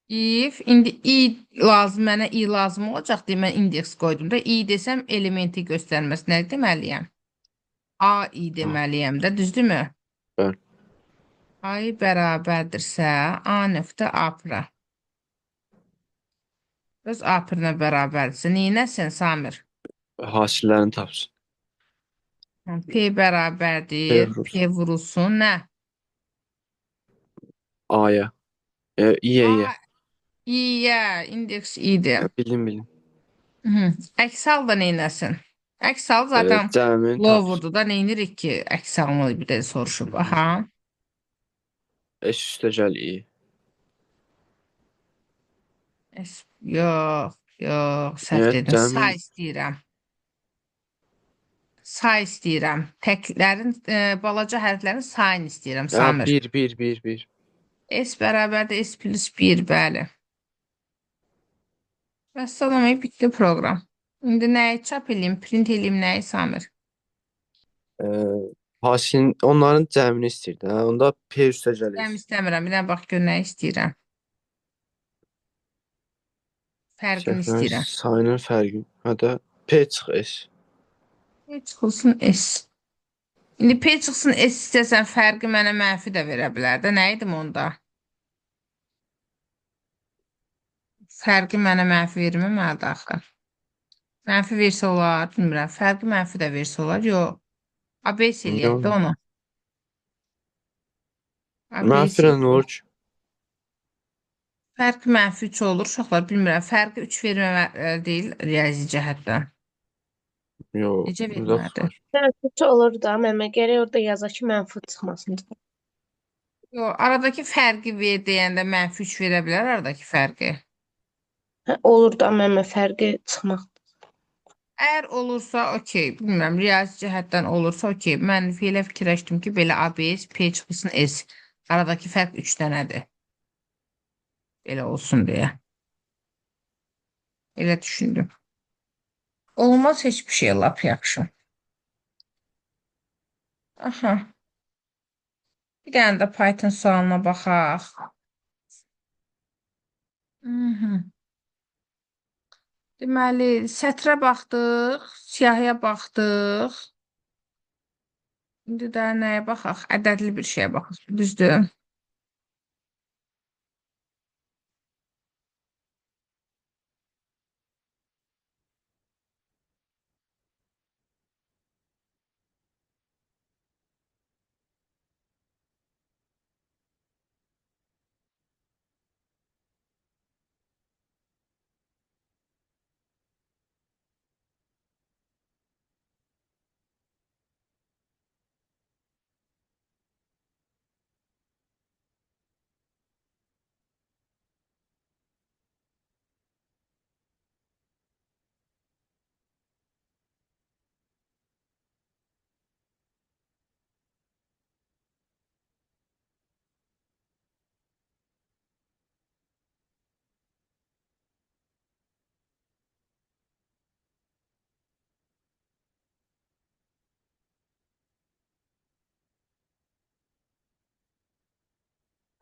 If, indi mənə i lazım olacaq deyə mən indeks qoydum da. I desəm elementi göstərməz. Nə deməliyəm? A i deməliyəm də, düzdürmü? Bəli. A bərabərdirsə A nöqtə A-pıra. Öz A-pırına bərabərdirsə, neynəsin Samir? Hasillərini tapsın. P bərabərdir, P vurulsun, nə? A'ya. İ'yə. İyə, indeks i-dir. Bildim. Əks halda neynəsin? Əks hal zaten Cəmini tapsın. lower'dur da neynirik ki, əks halını bir də soruşub. Aha. S üstəgəl i. Yox, səhv Evet, dedim. cəmi- Say istəyirəm. Say istəyirəm. Təklərin, balaca hərflərin sayını istəyirəm, Samir. 1. S bərabərdir S plus 1, bəli. Vəssalam, bitdi proqram. İndi nəyi çap eləyim, print eləyim nəyi, Samir? Hasilin onların cəmini istəyir də. Onda P üstəgəl Mən S. istəmirəm, bir dənə bax gör nəyi istəyirəm. Fərqini istəyirəm. Sayının fərqi. Hədə P çıx S. Heç olsun S. İndi P çıxsın S istəsən fərqi mənə mənfi də verə bilər də. Nə idim onda? Fərqi mənə mənfi verməməlidir axı. Mənfi versə olar, bilmirəm. Fərqi mənfi də versə olar. Yox. ABS eləyək də Yox. onu. ABS Mənfi nə olur ki? fərqi mənfi 3 olur. Uşaqlar bilmirəm. Fərqi 3 verməməli deyil riyazi cəhətdən. Yox. Necə Burada verməlidir? Mənfi olur da, məmə gərək orada yazaq ki, mənfi çıxmasın. Yox, aradakı fərqi ver deyəndə mənfi 3 verə bilər aradakı fərqi. Hə, olur da, məmə fərqi çıxmaq. Əgər olursa, okey. Bilmirəm, riyazi cəhətdən olursa, okey. Mən elə fikirləşdim ki, belə ABS, P çıxsın S. Aradakı fərq 3 dənədir. Belə olsun deyə. Elə düşündüm. Olmaz heç bir şey lap yaxşı. Aha. Bir dənə də Python sualına baxaq. Deməli, sətrə baxdıq, siyahıya baxdıq. İndi də nəyə baxaq? Ədədli bir şeyə baxaq. Düzdür?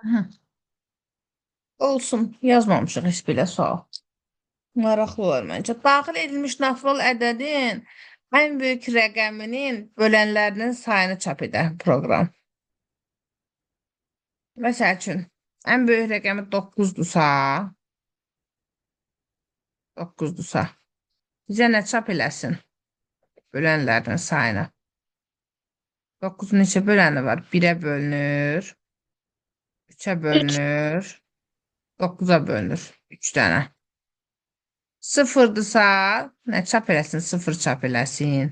Hı. Olsun, yazmamışıq heç belə sual. Maraqlı olar məncə. Daxil edilmiş natural ədədin ən böyük rəqəminin bölənlərinin sayını çap edən proqram. Məsəl üçün, ən böyük rəqəmi 9-dursa, 9-dursa, bizə nə çap eləsin? Bölənlərinin sayını. 9-un neçə böləni var? 1-ə bölünür, 3-ə bölünür, 9-a bölünür. 3 dənə. 0-dırsa, nə çap eləsin? 0 çap eləsin.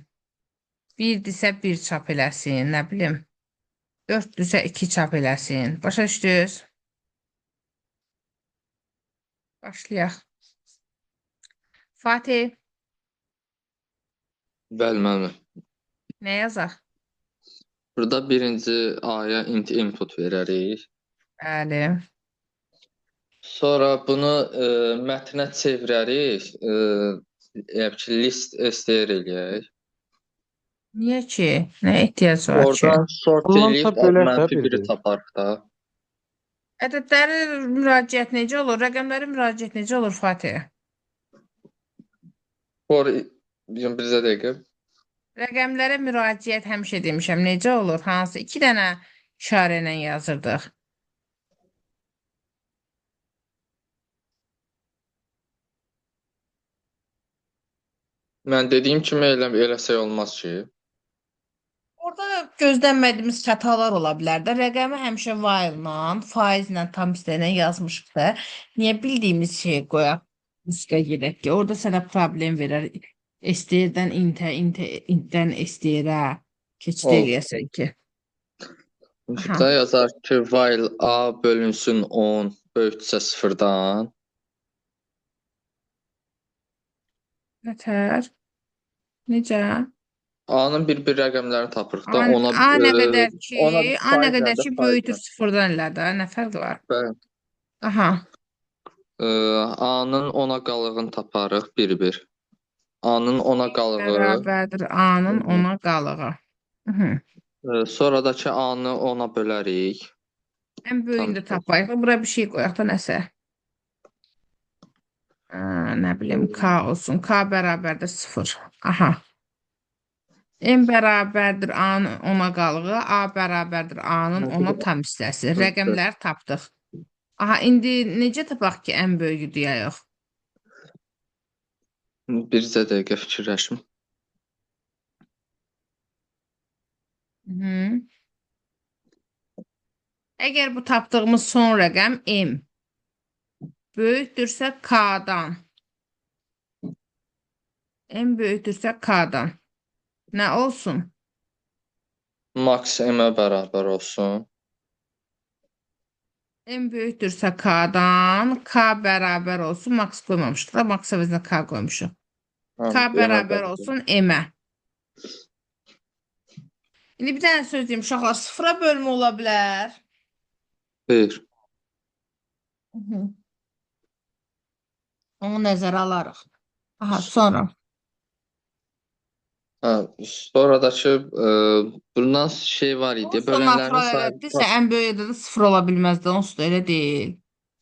1-dirsə 1 çap eləsin, nə bilim. 4-dürsə 2 çap eləsin. Başa düşdünüz? Başlayaq. Fatih, Bəli, müəllim. nə yazaq? Burada birinci A-ya int input verərik. Bəli. Sonra bunu mətnə çevirərik. Yəni ki, list STR eləyək. Niyə ki? Nə ehtiyac var ki? Oradan sort Ondan eləyib da bölək də mənfi bir biri də. taparıq da. Ədədləri müraciət necə olur? Rəqəmləri müraciət necə olur Fatih? Bizə dəqiqə. Rəqəmlərə müraciət həmişə demişəm. Necə olur? Hansı? 2 dənə işarə ilə yazırdıq. Mən dediyim kimi eləsək olmaz ki. Orada gözlənmədiyimiz xətalar ola bilər də. Rəqəmi həmişə while-la, faizlə, tam istəyinə yazmışıq da. Niyə bildiyimiz şeyi qoyaq? Riskə gedək ki, orada sənə problem verər. STR-dən intə, intdən STR-ə keçid Oldu. eləyəsən ki. Burada yazar ki, while A bölünsün 10 böyüksə 0-dan. Nətər? Necə? A-nın bir rəqəmlərini tapırıq da. A nə qədər ki, ona A nə qədər ki, faizlə böyükdür 0-dan elə də. Nə fərq var? Bəli. Aha. A-nın 10-a qalığını taparıq 1-1. A-nın 10-a qalığı. Bərabərdir A-nın 10-a qalığı. Sonradakı A-nı 10-a bölərik. Ən böyüyünü də tapayıq. Bura bir şey qoyaq da nəsə. Nə bilim, K olsun. K bərabərdir 0. Aha. M bərabərdir A-nın 10-a qalığı, A bərabərdir A-nın 10-a tam hissəsi. Rəqəmləri tapdıq. Aha, indi necə tapaq ki, ən böyüyüdür ya yox? Bircə dəqiqə fikirləşim. Hı. Əgər bu tapdığımız son rəqəm M böyükdürsə K-dan, M böyükdürsə K-dan nə olsun? Max M-ə bərabər olsun. M böyükdürsə K-dan, K bərabər olsun, max qoymamışıq da, max əvəzinə K qoymuşuq. K M-ə bərabər olsun M-ə. İndi bir dənə söz deyim, uşaqlar, sıfıra bölmə ola bilər. Xeyr. Onu nəzərə alarıq. Aha, sonra. Hə, sonradakı bundan şey var idi. Onsuz da Bölənlərin natural sayı ədəddirsə, ən böyük ədədə sıfır ola bilməzdi. Onsuz da elə deyil.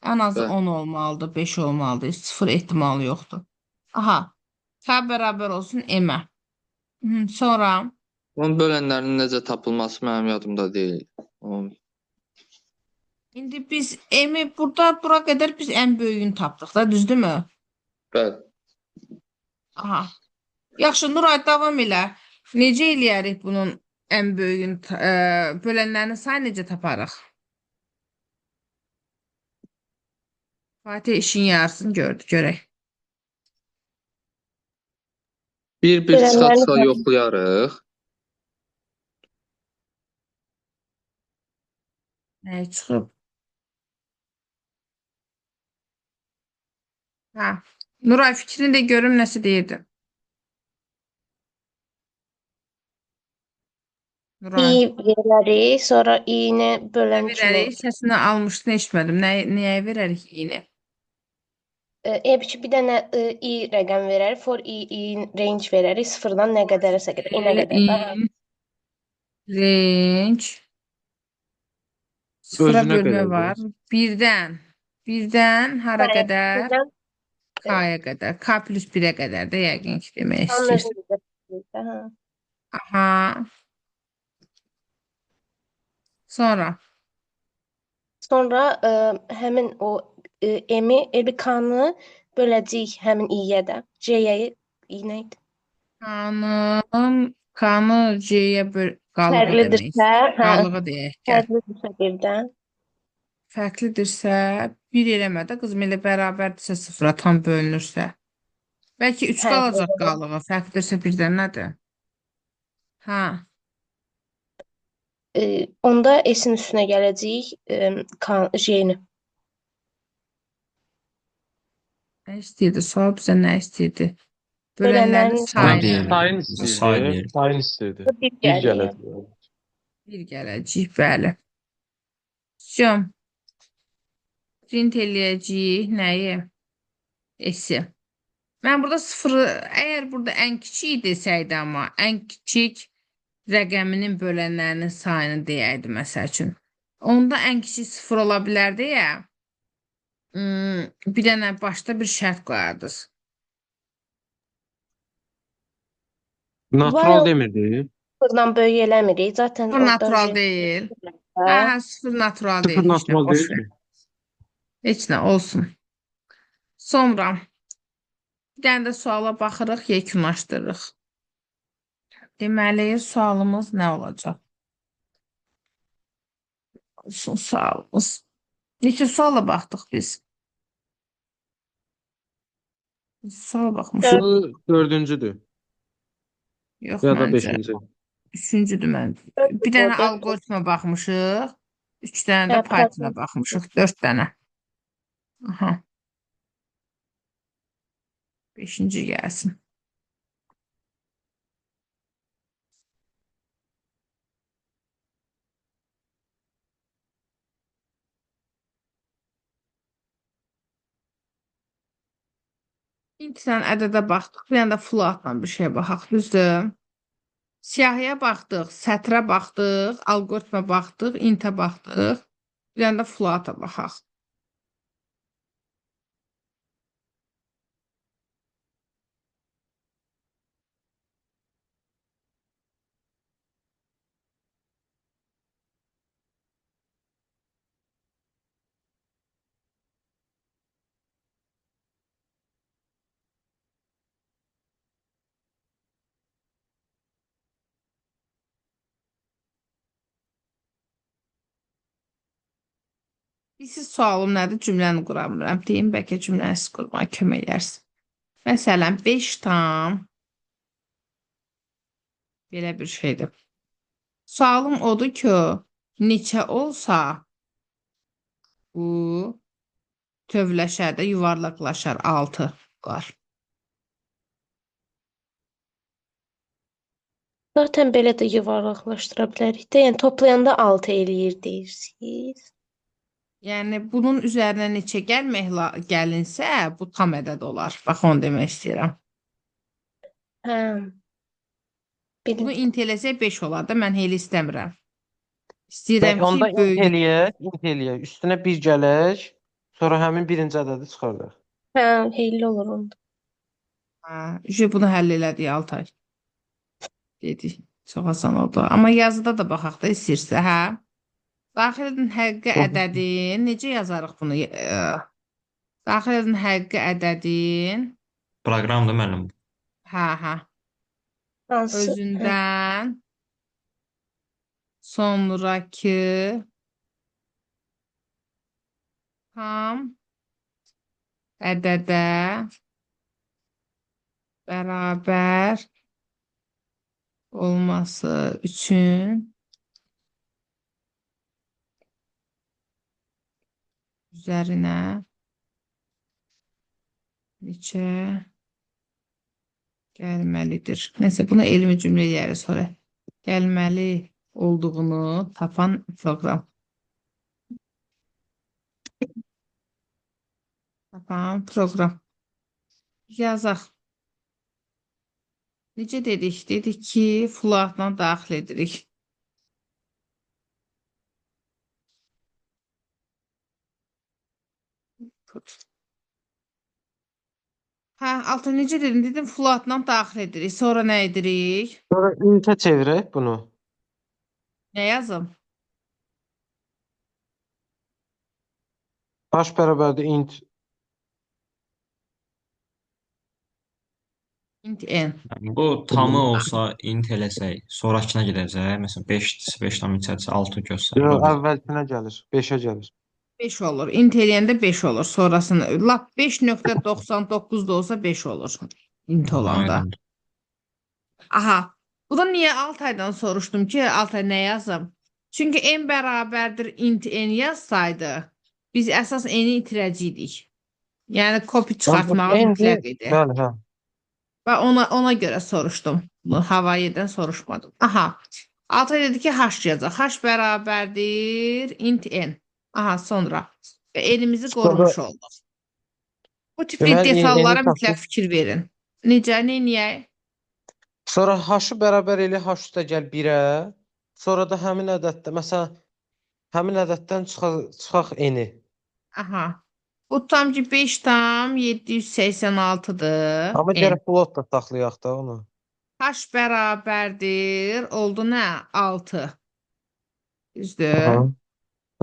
Ən azı Bəli. 10 olmalıdır, 5 olmalıdır. Sıfır ehtimalı yoxdur. Aha. K bərabər olsun M-ə. Sonra. Onun bölənlərinin necə tapılması mənim yadımda deyil. İndi biz M-i bura qədər biz ən böyüyünü tapdıq da, düzdürmü? Bəli. Aha. Yaxşı, Nuray, davam elə. Necə eləyərik bunun ən böyüyünü, bölənlərinin sayı necə taparıq? Fatih işin yarısını gördü, görək. Bir Bölənlərin çıxa-çıxa sayı. yoxlayarıq. Nə çıxıb? Hə. Nuray, fikrini də görüm nəsə deyirdi. Nuray. İ verərik, sonra i-ni Nə bölən kimi. verərik? Səsini almışdın, eşitmədim. Nəyə verərik iynə? Bir dənə i rəqəm verərik, for i range verərik, sıfırdan nə qədərsə qədər, i nə qədər. Range. Sıfıra Özünə bölmə qədər. var. Birdən hara qədər? K-ya qədər. K plus 1-ə qədər də yəqin ki, demək istəyirsən. Aha. Sonra. Sonra həmin o m-i, K-nı böləcəyik həmin i-yə də. C-yə i nə idi? K-nı C-yə qalığı demək. Fərqlidirsə, Qalığı deyək. fərqlidirsə birdən. Fərqlidirsə, bir eləmə də qızım, elə bərabərdirsə sıfıra tam bölünürsə. Bəlkə 3 qalacaq qalığı, fərqlidirsə birdən nədir? Hə. Onda S-in üstünə gələcəyik J-ni. Nə istəyirdi? Sual bizə nə istəyirdi? Bölənlərin Bölənlərin sayını sayını. Sayın deyir. istəyirdi. Sayın istəyirdi. Bir Bir gəlir. gələcək. Bir gələcəyik, bəli. Can. Print eləyəcəyik nəyi? S-i. Mən burada sıfırı, əgər burada ən kiçik desəydi amma, ən kiçik rəqəminin bölənlərinin sayını deyəydi, məsəl üçün. Onda ən kiçik sıfır ola bilərdi ya. Bir dənə başda bir şərt qoyardınız. Natural demirdi. Sıfırdan böyük eləmirik. Zaten Sıfır orada natural deyil. Hə, sıfır natural deyil. Sıfır Heç nə, natural boş deyil ver. ki. Heç nə, olsun. Sonra bir dənə də suala baxırıq, yekunlaşdırırıq. Deməli, sualımız nə olacaq? Olsun sualımız. Neçə suala baxdıq biz? Suala baxmışıq. Bu dördüncüdür. Yox, Ya da məncə. beşinci. Üçüncüdür məncə. Bir dənə algoritmə baxmışıq. 3 dənə də Pythona baxmışıq. 4 dənə. Aha. 5-ci gəlsin. İlk sən ədədə baxdıq. Bir dənə də floatla bir şey baxaq. Düzdür? Siyahıya baxdıq, sətrə baxdıq, algoritmə baxdıq, intə baxdıq. Bir dənə də floata baxaq. Siz sualım nədir? Cümləni qura bilmirəm. Deyim, bəlkə cümləni siz qurmağa kömək edərsiniz. Məsələn, 5 tam belə bir şeydir. Sualım odur ki, neçə olsa bu tövləşər də yuvarlaqlaşar 6 var. Zaten belə də yuvarlaqlaşdıra bilərik də. Yəni toplayanda 6 eləyir deyirsiniz. Yəni bunun üzərinə neçə gəlinsə, bu tam ədəd olar. Bax onu demək istəyirəm. Hə. Bunu Bildim. int eləsək 5 olar da, mən elə istəmirəm. İstəyirəm ki, Onda int böyük. eləyək. Üstünə 1 gələk, sonra həmin birinci ədədi çıxardaq. Hə, heyli olur onda. Bunu həll elədik Altay. Dedik. Çox asan oldu. Amma yazıda da baxaq da istəyirsə, hə? Daxil edin həqiqi ədədin. Necə yazarıq bunu? Daxil edin həqiqi ədədin. Proqramdır müəllim. Hə. Hansı? Özündən sonraki tam ədədə bərabər olması üçün üzərinə neçə gəlməlidir. Nəsə, bunu elmi cümlə eləyərik sonra. Gəlməli olduğunu tapan proqram. Tapan proqram. Yazaq. Necə dedik? Dedik ki, floatla daxil edirik. Hə, altı necə dedin? Dedim floatla daxil edirik. Sonra nə edirik? Sonra intə çevirək bunu. Nə yazım? H bərabərdir int Int n. Yəni bu tamı olsa int eləsək, sonrakına gedəcək. Məsələn 5-dirsə 5 tam içərisi 6 göstərir. Yox, O bir- əvvəlkinə gəlir. 5-ə gəlir. 5 olur. Int eləyəndə 5 olur. Sonrasını lap 5.99 da olsa 5 olur. Int olanda. Aydındır. Aha. Bu da niyə Altaydan soruşdum ki, Altay nə yazım? Çünki n bərabərdir int n yazsaydı, biz əsas n-i itirəcəydik. Yəni kopi çıxartmağı mütləq idi. Bəli, hə. Və ona görə soruşdum. Bu Havayidən soruşmadım. Aha. Altay dedi ki, h yazacaq. H bərabərdir int n. Aha, sonra. Və elimizi qorumuş olduq. Bu tipli Deməli, detallara n-i mütləq fikir verin. Necə, neyniyək? Sonra h-ı bərabər elə h üstə gəl 1-ə. Sonra da həmin ədəddə, məsələn, həmin ədəddən çıxaq n-i. Aha. Bu tam ki 5 tam 786'dır. Amma N. gərək plot da saxlayaq da onu. H bərabərdir. Oldu nə? 6. Aha, Düzdür.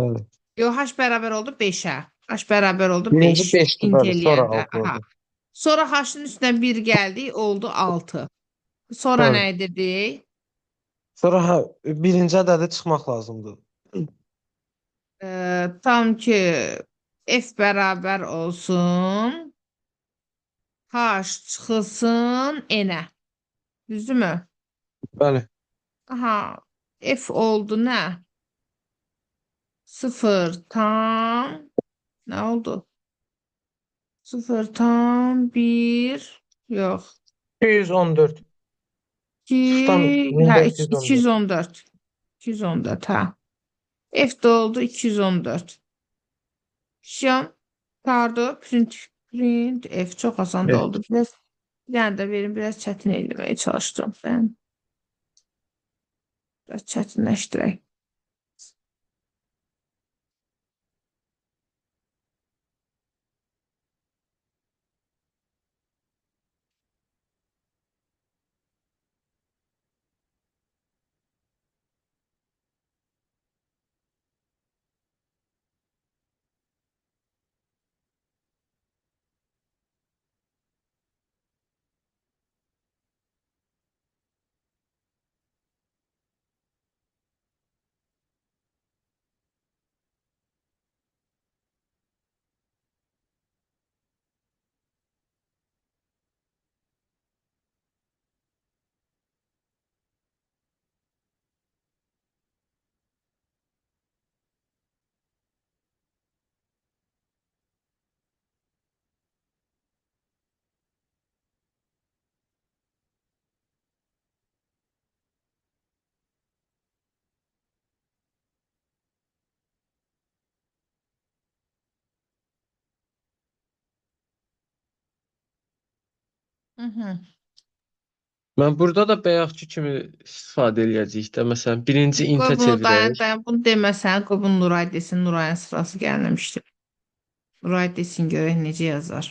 bəli. Yo, H bərabər oldu 5'ə. H bərabər oldu Birinci 5. 5-dir, int bəli, sonra eləyəndə. 6 Aha. oldu. Sonra H-ın üstünə 1 gəldi, oldu 6. Sonra Bəli. nə edirdik? Sonra hə, birinci ədədi çıxmaq lazımdır. Tam ki F bərabər olsun. H çıxılsın N-ə. Düzdürmü? Bəli. Aha. F oldu nə? 0 tam nə oldu? 0 tam 1 yox. 214. 2 Sıfırdan hə 1414. 214. 214 hə. F də oldu 214. Şam pardon print F çox asan da Evet. oldu. Bir dənə də verin, biraz çətin eləməyə çalışdım ben. Biraz çətinləşdirək. Mhm. Mən burada da bayaqki kimi istifadə eləyəcəyik də. Məsələn, birinci Qoy intə bunu dayan, çevirək. dayan. Bunu deməsən, qoy bunu Nuray desin. Nurayın sırası gəlməmişdir. Nuray desin görək necə yazar.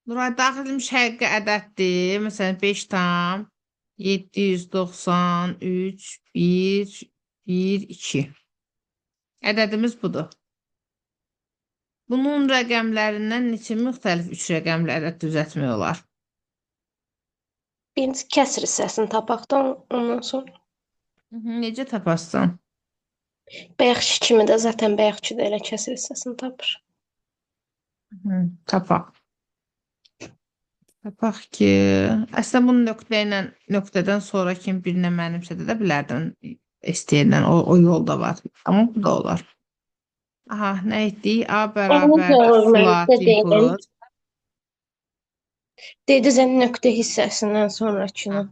Nuray daxil edilmiş həqiqi ədəddir. Məsələn 5 tam 793 1 1 2. Ədədimiz budur. Bunun rəqəmlərindən neçə müxtəlif 3 rəqəmli ədəd düzəltmək olar? Birinci kəsr hissəsini tapaq da ondan sonra. Necə tapasan? Bayaqki kimi də zaten bayaqki də elə kəsr hissəsini tapır. Tapaq. Tapaq ki, əslində bunu nöqtə ilə nöqtədən sonra kim birinə mənimsədə də bilərdin. STR-dən o yol da var. Amma bu da olar. Aha, nə etdik? A Onu bərabər da float mən deyim. input. Dedi sən nöqtə hissəsindən sonrakını.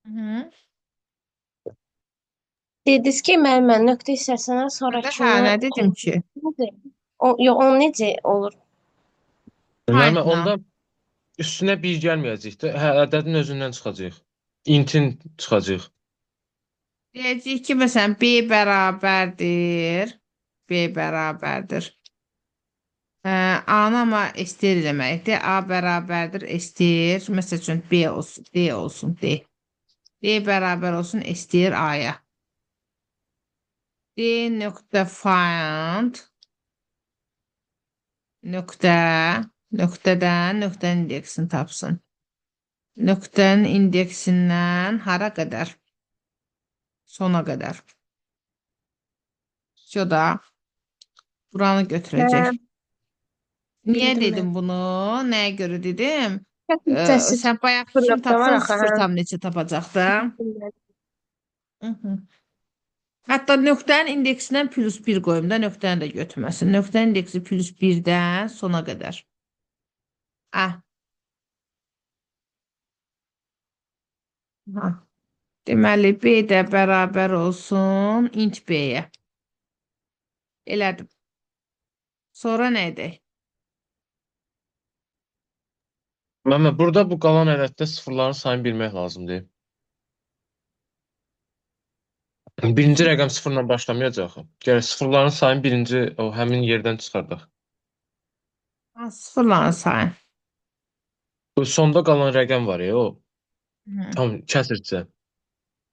Hı. Dediniz ki, mən nöqtə hissəsindən Hə, sonrakını. nə dedim ki? Yox, o necə olur? Müəllimə, Fine-la. onda üstünə bir gəlməyəcək də. Hə, ədədin özündən çıxacaq. Intin çıxacaq. Deyəcəyik ki, məsələn, B bərabərdir. B bərabərdir. A-nı amma STR deməkdir. A bərabərdir STR. Məsəl üçün B olsun, D olsun, D. D bərabər olsun STR A-ya. D nöqtə find nöqtədən nöqtənin indeksini tapsın. Nöqtənin indeksindən hara qədər? Sona qədər. Şurada buranı götürəcək. Niyə Bildim dedim bunu? Nəyə görə dedim? Hissəsi Sən bayaq sıfır kim nöqtə var tapsan axı, sıfır hə. tam neçə tapacaqdı? Hətta nöqtənin indeksindən plus 1 qoyum da nöqtəni də götürməsin. Nöqtənin indeksi plus 1-dən sona qədər. Deməli, B də bərabər olsun int B-yə. Elədim. Sonra nə edək? Müəllimə, burada bu qalan ədəddə sıfırların sayını bilmək lazımdır. Birinci rəqəm sıfırla başlamayacaq. Gərək sıfırların sayını birinci o həmin yerdən çıxardaq. Sıfırların sayı. Bu sonda qalan rəqəm var ya, o Hı. tam kəsrcə.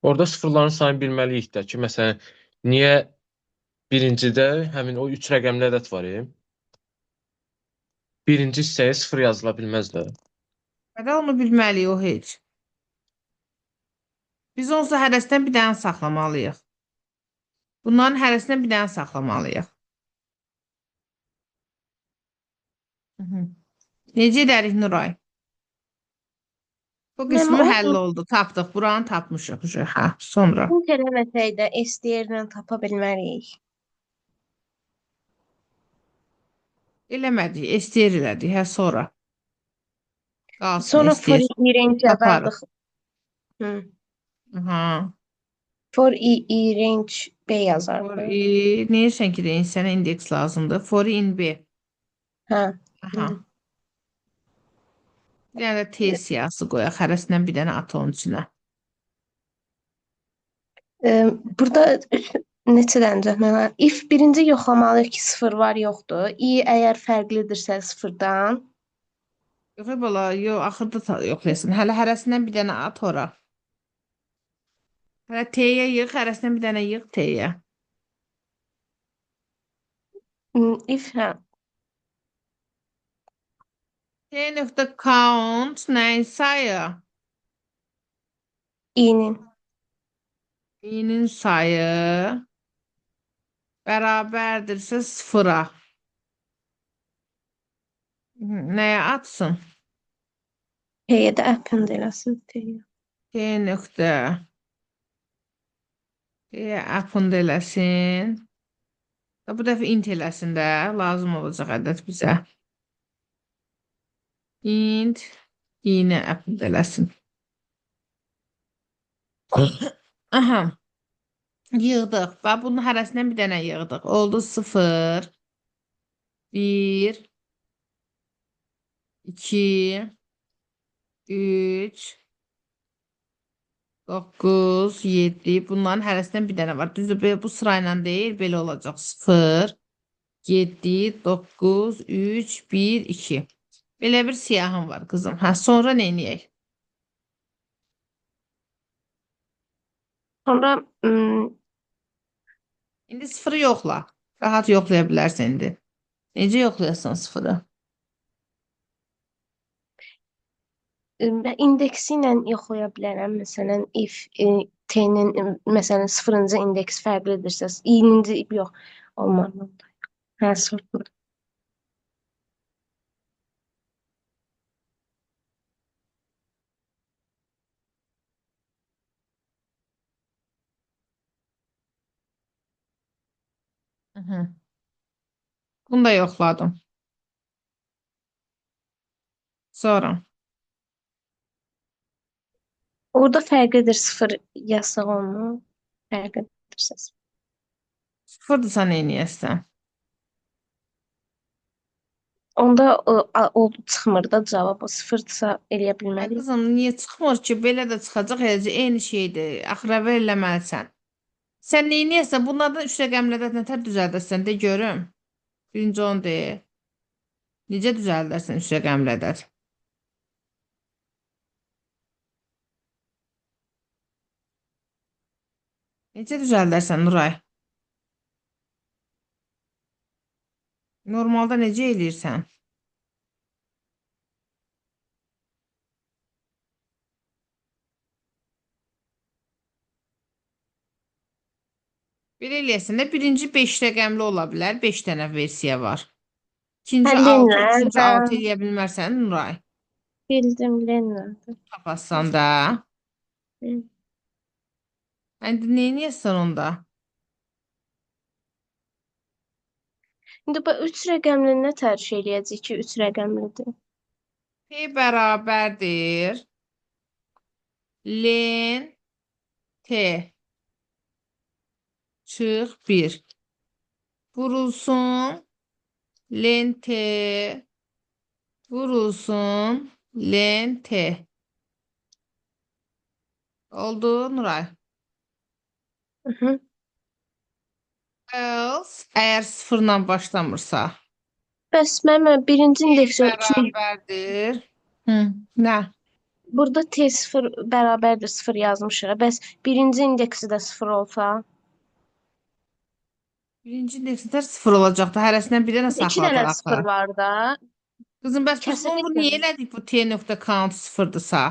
Orada sıfırların sayını bilməliyik də ki, məsələn, niyə birincidə həmin o 3 rəqəmli ədəd var ya, birinci hissəyə sıfır yazıla bilməz də. Hədə onu bilməliyik o heç. Biz onsuz hərəsindən bir dənə saxlamalıyıq. Bunların hərəsindən bir dənə saxlamalıyıq. Necə edərik Nuray? Bu qismi Mənim həll oldu. Tapdıq. Buranı tapmışıq. Hə, sonra. int eləməsək də STR-lə tapa bilmərik. Eləmədik. STR elədik. Hə, sonra. Qalsın Sonra for STR. i range Taparıq. yazardıq. Hı. Aha. For i range B For yazardıq. i, neyirsən ki deyin, sənə indeks lazımdır. For in B. Hə. Aha. Bir dənə də T siyahısı qoyaq. Hərəsindən bir dənə at onun içinə. Burada neçə dənə düzəltmək var? If birinci yoxlamalıyıq ki, sıfır var, yoxdur. I əgər fərqlidirsə sıfırdan. Yox, bala, yox, axırda yoxlayasın. Hələ hərəsindən bir dənə at ora. Hələ T-yə yığ, hərəsindən bir dənə yığ T-yə. If hə. T.count nəyin sayı? İ'nin. İ'nin sayı bərabərdirsə sıfıra. Nəyə atsın? T'yə də append eləsin. T'yə. T nöqtə. T-yə append eləsin. Bu dəfə int eləsin də. Lazım olacaq ədəd bizə. Int i-nə append eləsin. Aha. Yığdıq. Və bunun hərəsindən bir dənə yığdıq. Oldu 0, 1, 2, 3, 9, 7. Bunların hərəsindən bir dənə var. Düzdür, bu sırayla deyil, belə olacaq. 0, 7, 9, 3, 1, 2. Belə bir siyahım var qızım. Hə, sonra nə edək? Sonra İndi sıfırı yoxla. Rahat yoxlaya bilərsən indi. Necə yoxlayasan sıfırı? indeksi ilə yoxlaya bilərəm. Məsələn, if t-nin məsələn 0-cı indeks fərqlidirsə, i-ninci yox, olmalı. Hə, sıfır. Hı -hı. Bunu da yoxladım. Sonra. Orada fərqlidir 0 yazsaq onu. Fərqlidirsə. Sıfırdırsa nə edəyəsən? Onda o çıxmır da cavab. O 0-dırsa eləyə Ay bilmərik. qızım, niyə çıxmır ki? Belə də çıxacaq, eləcə eyni şeydir. Axıra eləməlisən. Sən nə edəyəsən? Bunlardan 3 rəqəmlərdə nətər düzəldərsən de görüm. Birinci onu de. Necə düzəldərsən 3 rəqəmlərdə? Necə düzəldərsən Nuray? Normalda necə eləyirsən? Belə eləyəsən də birinci 5 rəqəmli ola bilər. 5 dənə versiya var. İkinci 6, üçüncü 6 eləyə bilmərsən Nuray. Bildim, Lenardı. Tapassan da. İndi nə edəyəsən onda? İndi bu 3 rəqəmli nə tərcih eləyəcək ki, 3 rəqəmlidir? P bərabərdir. Len T çıx 1. Vurulsun len T vurulsun len T. Oldu Nuray. Hı. Else əgər sıfırla başlamırsa. Bəs mənim birinci indeks Bərabərdir. Hı, nə? burada T0 bərabərdir 0 yazmışıq. Bəs birinci indeksi də 0 olsa, Birinci indeksdə sıfır olacaqdı. Hərəsindən bir dənə 2 dənə saxladıq axı. 0 var da. Qızım, bəs biz Kəsəcək bunu niyə yəni. elədik bu t.count sıfırdırsa?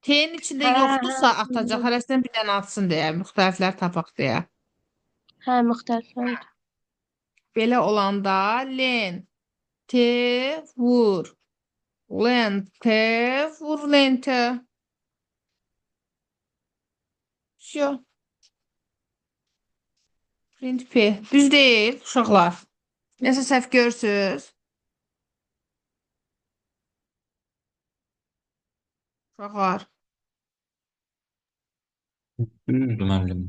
T'nin içində Hə, yoxdursa hə. atacaq. Hərəsindən bir dənə atsın deyə. Müxtəliflər tapaq deyə. Hə, müxtəliflər. Belə olanda len T vur. Len T vur len T. Şu. Print P. Düz deyil uşaqlar. Nəsə səhv görürsünüz? Uşaqlar. Düzdür müəllim.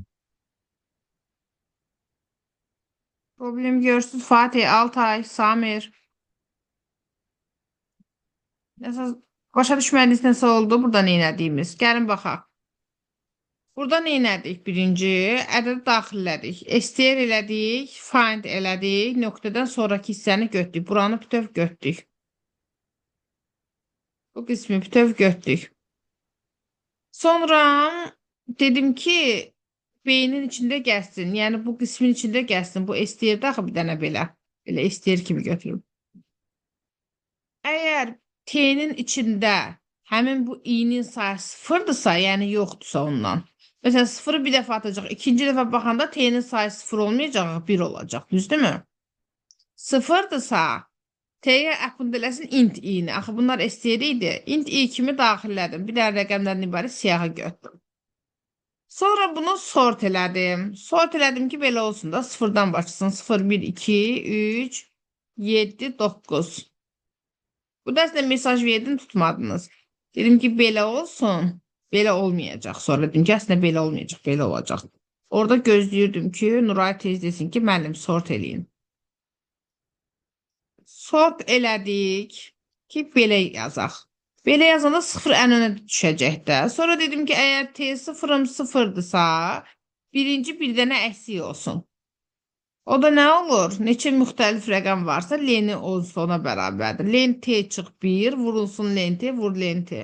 Problem görürsünüz. Fatih, Altay, Samir. Nəsə başa düşmədiniz nəsə oldu burada nə etdiyimiz. Gəlin baxaq. Burada nə etdik? Birinci ədədi daxillədik. STR elədik, find elədik, nöqtədən sonraki hissəni götürdük. Buranı bütöv götürdük. Bu qismi bütöv götürdük. Sonra dedim ki, beynin içində gəlsin. Yəni bu qismin içində gəlsin. Bu STR-də axı bir dənə belə. Belə STR kimi götürüm. Əgər T'nin içində həmin bu i'nin sayı sıfırdırsa, yəni yoxdursa ondan. Məsələn, sıfırı bir dəfə atacaq. İkinci dəfə baxanda T'nin sayı sıfır olmayacaq, 1 olacaq. Düzdürmü? Sıfırdırsa, T'yə append eləsin int i'ni. Axı bunlar STR idi. Int i kimi daxillədim. Bir dənə rəqəmlərdən ibarət siyahı götürdüm. Sonra bunu sort elədim. Sort elədim ki, belə olsun da sıfırdan başlasın. 0, 1, 2, 3, 7, 9. Bu da sizə mesaj verdim, tutmadınız. Dedim ki, belə olsun. Belə olmayacaq. Sonra dedim ki, əslində belə olmayacaq, belə olacaq. Orada gözləyirdim ki, Nuray tez desin ki, müəllim sort eləyin. Sort elədik ki, belə yazaq. Belə yazanda 0 ən önə düşəcək də. Sonra dedim ki, əgər T sıfırım sıfırdırsa, birinci bir dənə əksik olsun. O da nə olur? Neçə müxtəlif rəqəm varsa, L-ni olsun ona bərabərdir. Len T çıx 1, vurulsun Len T, vur Len T.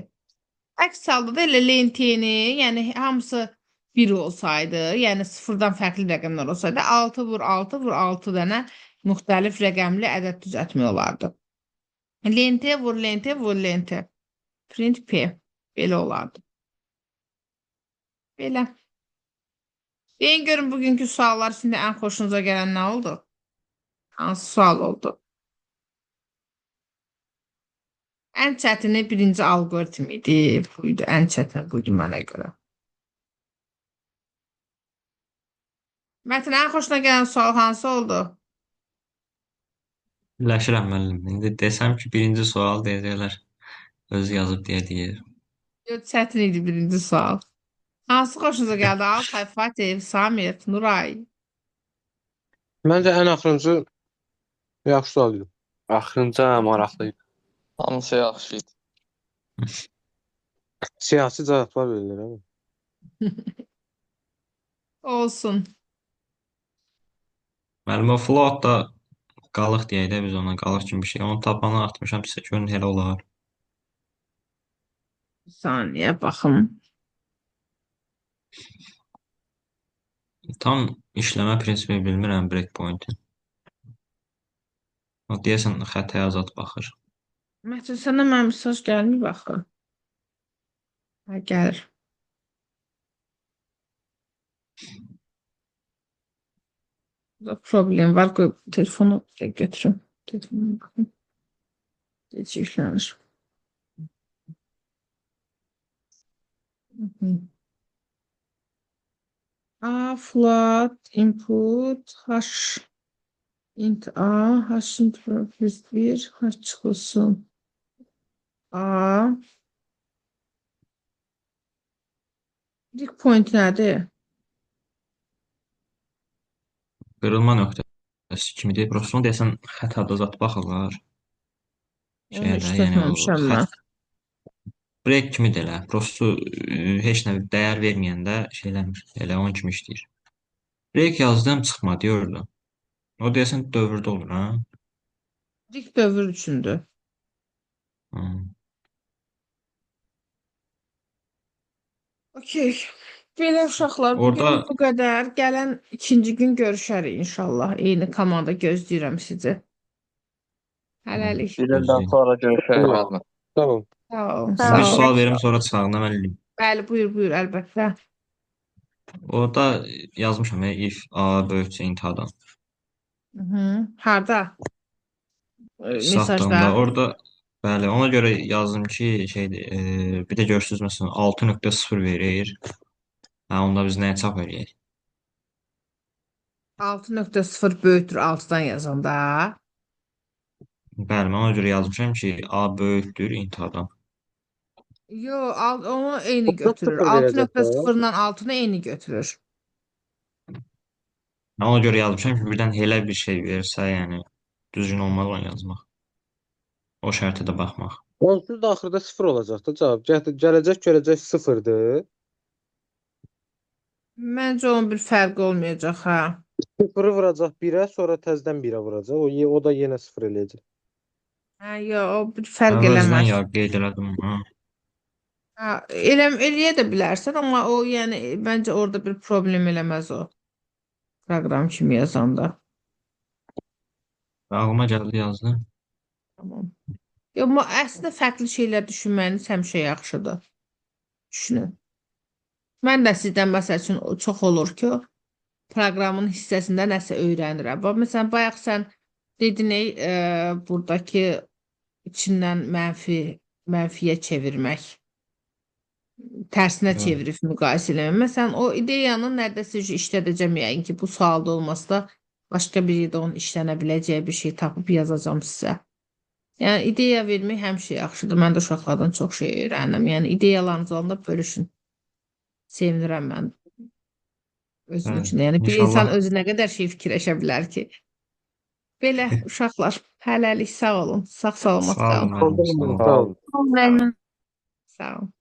Əks halda da elə Len T-ni, yəni hamısı 1 olsaydı, yəni sıfırdan fərqli rəqəmlər olsaydı, 6 vur 6 vur 6 dənə müxtəlif rəqəmli ədəd düzəltmək olardı. Len T vur Len T, vur Len T. Print P. Belə olardı. Belə. Deyin görün bugünkü suallar içində ən xoşunuza gələn nə oldu? Hansı sual oldu? Ən çətini birinci alqoritm idi. Buydu. Ən çətin buydu mənə görə. Mətin, ən xoşuna gələn sual hansı oldu? Birləşirəm müəllim. İndi desəm ki, birinci sual deyəcəklər. Özü yazıb deyir. Yox, çətin idi birinci sual. Hansı xoşunuza gəldi? Altay, Fatih, Samir, Nuray. Məncə ən axırıncı yaxşı sual idi. Axırıncı maraqlı idi. Hamısı yaxşı idi. Siyasi cavablar verilir ama. Olsun. Müəllim, o float da qalıq deyək də biz ona qalıq kimi bir şey. Onu tapanı atmışam sizə görün elə olar. Bir saniyə baxım. Tam işləmə prinsipi bilmirəm breakpoint-in. O deyəsən xətaya azad baxır. Mətin, sənə mənim mesaj gəlmir baxı. Hə, gəlir. Burada problem var. Qoy telefonu götürüm. Telefonu baxım. Gecə yüklənir. A float input h int a h int plus 1 h çıxılsın a dik point nədir? Qırılma nöqtəsi kimidir. Prosto onu deyəsən xətada zat baxırlar. Onu Şeydə, işlətməmişəm mən. break kimi də elə. Prosto heç nə dəyər verməyəndə şeyləmir. Elə onun kimi işləyir. Break yazdım çıxmadı orada. O deyəsən dövrdə olur, ha? Dik dövr üçündür. Hı. Okey. Belə uşaqlar, bugün Orada- bu qədər. Gələn ikinci gün görüşərik inşallah. Eyni komanda gözləyirəm sizi. Hələlik. Bir ildən sonra görüşərik müəllim. Tamam. Sağ ol. Sağ Sağ Bir ol. sual verim sonra çıxarına müəllim. Bəli, buyur, əlbəttə. Orada yazmışam if a böyüksə int a-dan. Harda? Saatlarında Mesajda. orada bəli, ona görə yazdım ki, şeydir, bir də görürsüz məsələn 6.0 verir. Hə, onda biz nəyə çap eləyək? 6.0 böyükdür 6-dan yazanda. Bəli, mən ona görə yazmışam ki, a böyükdür int a-dan. Yo, onu eyni götürür. 6.0 verəcək 6.0-dan 6-nı eyni götürür. Mən ona görə yazmışam ki, birdən elə bir şey versə, yəni düzgün olmaz onu yazmaq. O şərtə də baxmaq. Onsuz da axırda 0 olacaq da cavab. Gələcək görəcək 0-dır. Məncə onun bir fərqi olmayacaq, hə. 0-ı vuracaq 1-ə, sonra təzədən 1-ə vuracaq. O da yenə 0 eləyəcək. Hə, yo, o bir fərq Mən özümdən eləməz. ya qeyd elədim. Ha. Hə, eləyə də bilərsən, amma o yəni məncə orada bir problem eləməz o. Proqram kimi yazanda. Ağlıma gəldi yazdım. Tamam. Yo, amma əslində fərqli şeylər düşünməyiniz həmişə yaxşıdır. Düşünün. Mən də sizdən məsəl üçün çox olur ki, proqramın hissəsində nəsə öyrənirəm. Bax, məsələn, bayaq sən dedin, buradakı içindən mənfiyə çevirmək, tərsinə Bəli. çevirib müqayisə eləmək. Məsələn, o ideyanı nərdəsə işlədəcəm, yəni ki, bu sualda olmasa da başqa bir yerdə onun işlənə biləcəyi bir şey tapıb yazacağam sizə. Yəni, ideya vermək həmişə yaxşıdır. Mən də uşaqlardan çox şey öyrəndim. Yəni, ideyalarınız olanda bölüşün. Sevinirəm mən. özün Bəli. üçün. Yəni bir İnşallah. insan özü nə qədər şey fikirləşə bilər ki. Belə uşaqlar, hələlik sağ olun. Sağ salamat Sağ qalın. olun, müəllim, sağ olun. Sağ olun. Müəllimə. Sağ olun.